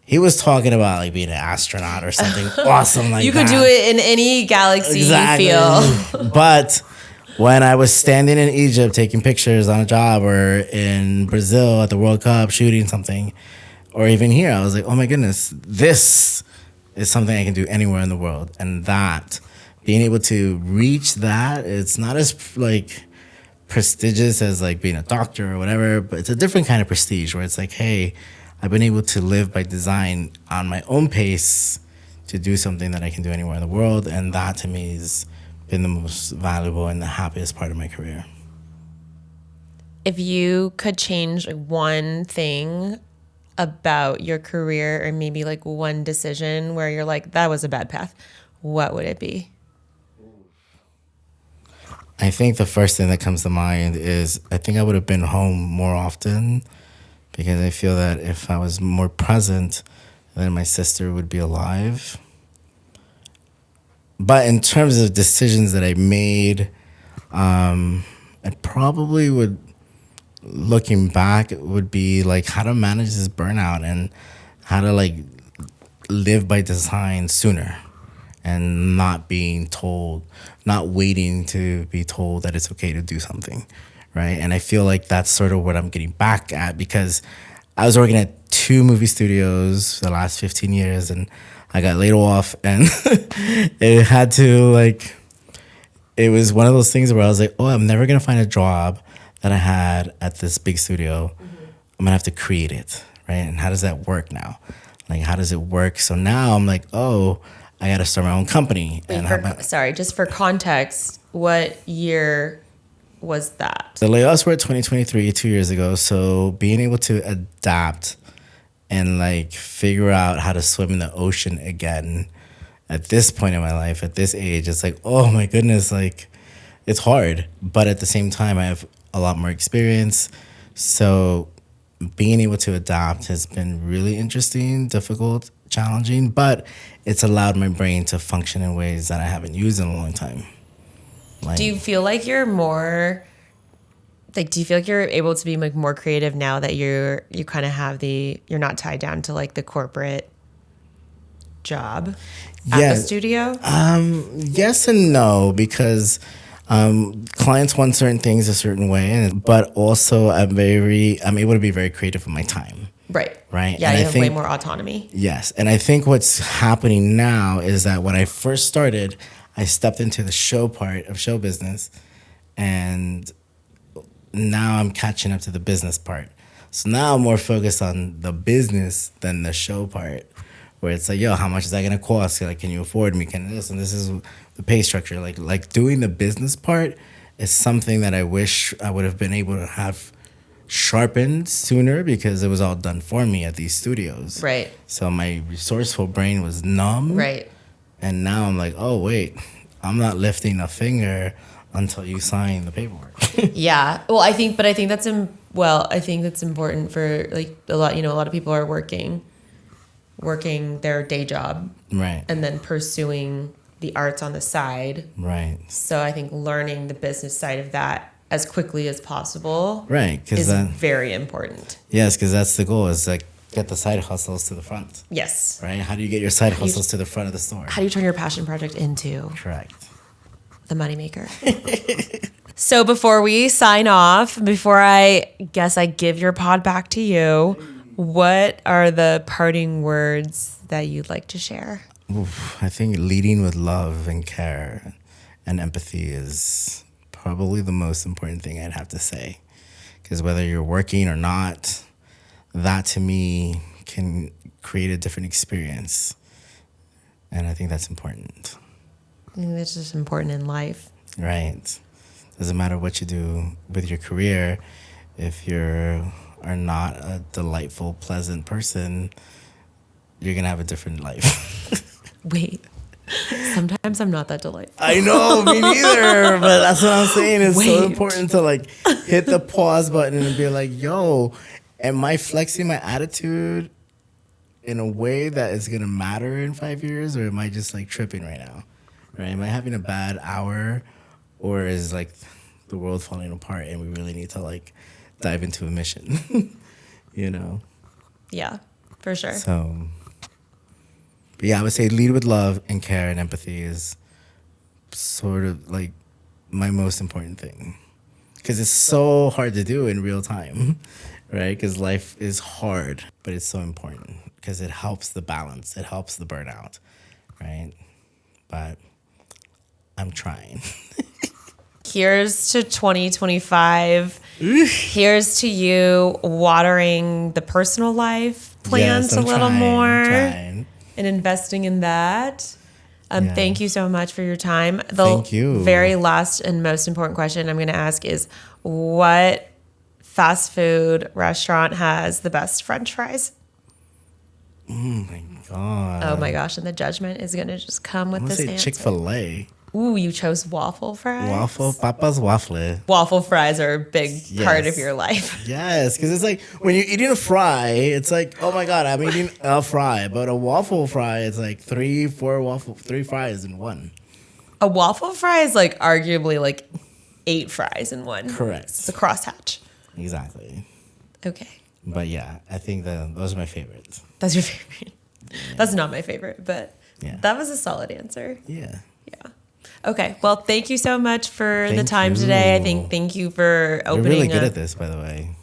[SPEAKER 1] He was talking about like being an astronaut or something awesome like that.
[SPEAKER 2] You could do it in any galaxy
[SPEAKER 1] Exactly.
[SPEAKER 2] you feel.
[SPEAKER 1] But when I was standing in Egypt taking pictures on a job or in Brazil at the World Cup shooting something, or even here, I was like, oh my goodness, this is something I can do anywhere in the world. And that, being able to reach that, it's not as like prestigious as like being a doctor or whatever, but it's a different kind of prestige where it's like, hey, I've been able to live by design on my own pace to do something that I can do anywhere in the world. And that to me has been the most valuable and the happiest part of my career.
[SPEAKER 2] If you could change one thing about your career, or maybe like one decision where you're like, that was a bad path, what would it be?
[SPEAKER 1] I think the first thing that comes to mind is I think I would have been home more often, because I feel that if I was more present, then my sister would be alive. But in terms of decisions that I made, I probably would, looking back, it would be like how to manage this burnout and how to like live by design sooner and not being told, not waiting to be told that it's okay to do something, right? And I feel like that's sort of what I'm getting back at, because I was working at 2 movie studios for the last 15 years and I got laid off, and it had to like, it was one of those things where I was like, oh, I'm never gonna find a job that I had at this big studio. I'm gonna have to create it, right? And how does that work now? Like, how does it work? So now I'm like, oh, I gotta start my own company.
[SPEAKER 2] Wait,
[SPEAKER 1] And
[SPEAKER 2] sorry, just for context, what year was that?
[SPEAKER 1] the layoffs were 2023, 2 years ago. So being able to adapt and like figure out how to swim in the ocean again at this point in my life, at this age, it's like, oh my goodness, like it's hard. But at the same time, I have a lot more experience. So being able to adapt has been really interesting, difficult, challenging, but it's allowed my brain to function in ways that I haven't used in a long time. Like,
[SPEAKER 2] Do you feel like you're more, like, do you feel like you're able to be like more creative now that you kind of have you're not tied down to like the corporate job at the studio?
[SPEAKER 1] Yes and no, because clients want certain things a certain way, but also I'm able to be very creative with my time.
[SPEAKER 2] Right.
[SPEAKER 1] Right.
[SPEAKER 2] Yeah,
[SPEAKER 1] And
[SPEAKER 2] you
[SPEAKER 1] I
[SPEAKER 2] have
[SPEAKER 1] think,
[SPEAKER 2] way more autonomy.
[SPEAKER 1] Yes. And I think what's happening now is that when I first started, I stepped into the show part of show business, and now I'm catching up to the business part. So now I'm more focused on the business than the show part, where it's like, yo, how much is that gonna cost? Like, can you afford me? Can this? And this is the pay structure. Like doing the business part is something that I wish I would have been able to have sharpened sooner, because it was all done for me at these studios.
[SPEAKER 2] Right.
[SPEAKER 1] So my resourceful brain was numb.
[SPEAKER 2] Right.
[SPEAKER 1] And now I'm like, oh wait, I'm not lifting a finger until you sign the paperwork.
[SPEAKER 2] Yeah. Well, I think that's important for like a lot of people are working their day job,
[SPEAKER 1] Right.
[SPEAKER 2] and then pursuing the arts on the side.
[SPEAKER 1] Right.
[SPEAKER 2] So I think learning the business side of that as quickly as possible,
[SPEAKER 1] Right.
[SPEAKER 2] is very important.
[SPEAKER 1] Yes, because that's the goal, is like get the side hustles to the front.
[SPEAKER 2] Yes.
[SPEAKER 1] Right? How do you get your side hustles to the front of the store?
[SPEAKER 2] How do you turn your passion project into
[SPEAKER 1] Correct.
[SPEAKER 2] the moneymaker? So before we sign off, before I give your pod back to you, what are the parting words that you'd like to share?
[SPEAKER 1] I think leading with love and care and empathy is probably the most important thing I'd have to say. Because whether you're working or not, that to me can create a different experience. And I think that's important.
[SPEAKER 2] I think that's just important in life.
[SPEAKER 1] Right. Doesn't matter what you do with your career, if you are not a delightful, pleasant person, you're going to have a different life.
[SPEAKER 2] Wait. Sometimes I'm not that delightful.
[SPEAKER 1] I know, me neither. But that's what I'm saying. It's so
[SPEAKER 2] Wait.
[SPEAKER 1] important to like hit the pause button and be like, yo, am I flexing my attitude in a way that is going to matter in 5 years? Or am I just like tripping right now? Right? Am I having a bad hour? Or is like the world falling apart and we really need to like dive into a mission? You know?
[SPEAKER 2] Yeah, for sure.
[SPEAKER 1] So, but yeah, I would say lead with love and care and empathy is sort of like my most important thing. Because it's so hard to do in real time, right? Because life is hard, but it's so important because it helps the balance. It helps the burnout, right? But I'm trying.
[SPEAKER 2] here's to 2025. Here's to you watering the personal life plans
[SPEAKER 1] Yes, I'm
[SPEAKER 2] a little
[SPEAKER 1] trying,
[SPEAKER 2] more
[SPEAKER 1] trying.
[SPEAKER 2] and investing in that. Thank you so much for your time. The
[SPEAKER 1] Thank you.
[SPEAKER 2] very last and most important question I'm going to ask is, what fast food restaurant has the best French fries?
[SPEAKER 1] Oh my God.
[SPEAKER 2] Oh my gosh, and the judgment is going to just come with
[SPEAKER 1] I'm
[SPEAKER 2] this
[SPEAKER 1] gonna say
[SPEAKER 2] answer.
[SPEAKER 1] Chick-fil-A.
[SPEAKER 2] Ooh, you chose waffle fries?
[SPEAKER 1] Waffle, Papa's waffle.
[SPEAKER 2] Waffle fries are a big part of
[SPEAKER 1] Yes.
[SPEAKER 2] your life.
[SPEAKER 1] Yes, because it's like when you're eating a fry, it's like, oh my God, I'm eating a fry. But a waffle fry is like three fries in one.
[SPEAKER 2] A waffle fry is like arguably like 8 fries in one.
[SPEAKER 1] Correct.
[SPEAKER 2] It's a crosshatch.
[SPEAKER 1] Exactly.
[SPEAKER 2] Okay.
[SPEAKER 1] But yeah, I think those are my favorites.
[SPEAKER 2] That's your favorite. That's not my favorite, but
[SPEAKER 1] Yeah.
[SPEAKER 2] that was a solid answer.
[SPEAKER 1] Yeah.
[SPEAKER 2] Yeah. Okay. Well, thank you so much for the
[SPEAKER 1] Thank
[SPEAKER 2] time today. I
[SPEAKER 1] you.
[SPEAKER 2] think thank you for
[SPEAKER 1] You're
[SPEAKER 2] opening
[SPEAKER 1] really good
[SPEAKER 2] up.
[SPEAKER 1] at this, by the way.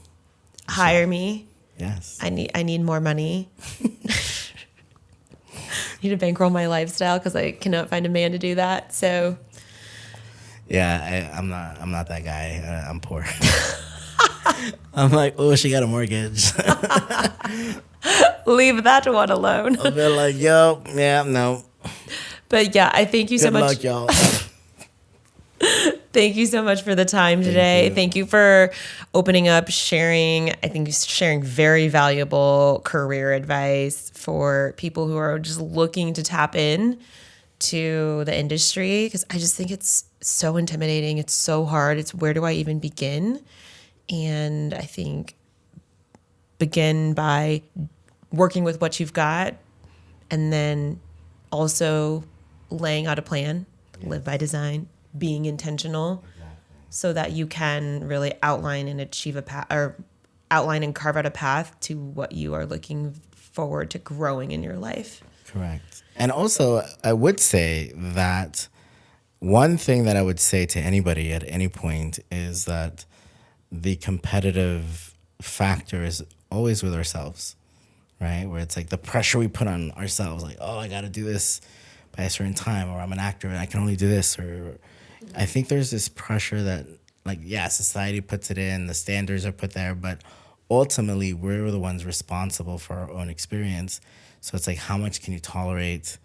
[SPEAKER 2] Hire me.
[SPEAKER 1] Yes.
[SPEAKER 2] I need more money. Need to bankroll my lifestyle because I cannot find a man to do that. So
[SPEAKER 1] Yeah, I'm not that guy. I'm poor. I'm like, oh, she got a mortgage.
[SPEAKER 2] leave that one alone.
[SPEAKER 1] They're like, yo, yeah, no.
[SPEAKER 2] But yeah, I thank you so
[SPEAKER 1] Good
[SPEAKER 2] much.
[SPEAKER 1] luck, y'all.
[SPEAKER 2] Thank you so much for the time today.
[SPEAKER 1] you.
[SPEAKER 2] Thank you for opening up, sharing. I think sharing very valuable career advice for people who are just looking to tap in to the industry, because I just think it's so intimidating. It's so hard. It's where do I even begin? And I think begin by working with what you've got, and then also laying out a plan, live by design, being intentional, so that you can really outline and achieve a path, or outline and carve out a path to what you are looking forward to growing in your life.
[SPEAKER 1] Correct. And also, I would say that one thing that I would say to anybody at any point is that the competitive factor is always with ourselves, right? Where it's like the pressure we put on ourselves, like, oh, I got to do this by a certain time, or I'm an actor and I can only do this. Or I think there's this pressure that, like, yeah, society puts it in, the standards are put there, but ultimately we're the ones responsible for our own experience. So it's like, how much can you tolerate,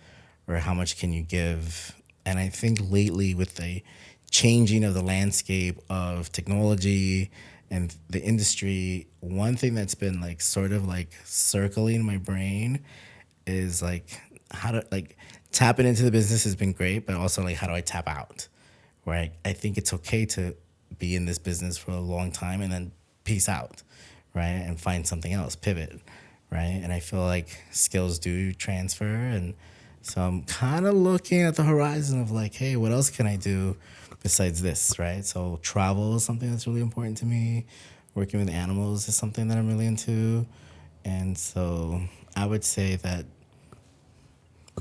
[SPEAKER 1] or how much can you give? And I think lately, with the changing of the landscape of technology and the industry, one thing that's been like sort of like circling my brain is like how to like tapping into the business has been great, but also like how do I tap out? Right? I think it's okay to be in this business for a long time and then peace out, right? And find something else, pivot, right? And I feel like skills do transfer, and so I'm kind of looking at the horizon of like, hey, what else can I do besides this, right? So travel is something that's really important to me. Working with animals is something that I'm really into. And so I would say that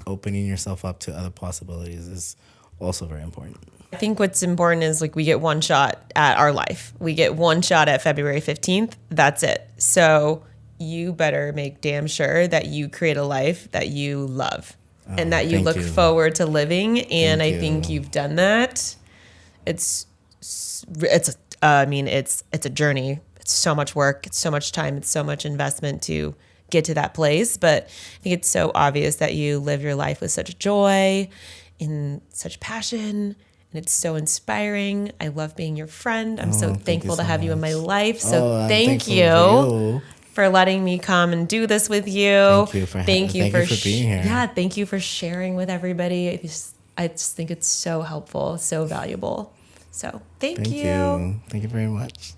[SPEAKER 1] opening yourself up to other possibilities is also very important.
[SPEAKER 2] I think what's important is like we get one shot at our life. We get one shot at February 15th. That's it. So you better make damn sure that you create a life that you love and that you
[SPEAKER 1] thank
[SPEAKER 2] look
[SPEAKER 1] you.
[SPEAKER 2] forward to living. And
[SPEAKER 1] Thank
[SPEAKER 2] I think
[SPEAKER 1] you.
[SPEAKER 2] you've done that. It's a journey. It's so much work. It's so much time. It's so much investment to get to that place. But I think it's so obvious that you live your life with such joy, in such passion, and it's so inspiring. I love being your friend. I'm so
[SPEAKER 1] thank you
[SPEAKER 2] thankful to
[SPEAKER 1] so
[SPEAKER 2] have you in my
[SPEAKER 1] much.
[SPEAKER 2] life. So
[SPEAKER 1] I'm
[SPEAKER 2] thank
[SPEAKER 1] thankful
[SPEAKER 2] you
[SPEAKER 1] for you.
[SPEAKER 2] for letting me come and do this with you.
[SPEAKER 1] Thank you for
[SPEAKER 2] thank you for
[SPEAKER 1] being here.
[SPEAKER 2] Yeah, thank you for sharing with everybody. I just think it's so helpful, so valuable. So thank
[SPEAKER 1] Thank
[SPEAKER 2] you.
[SPEAKER 1] you. Thank you very much.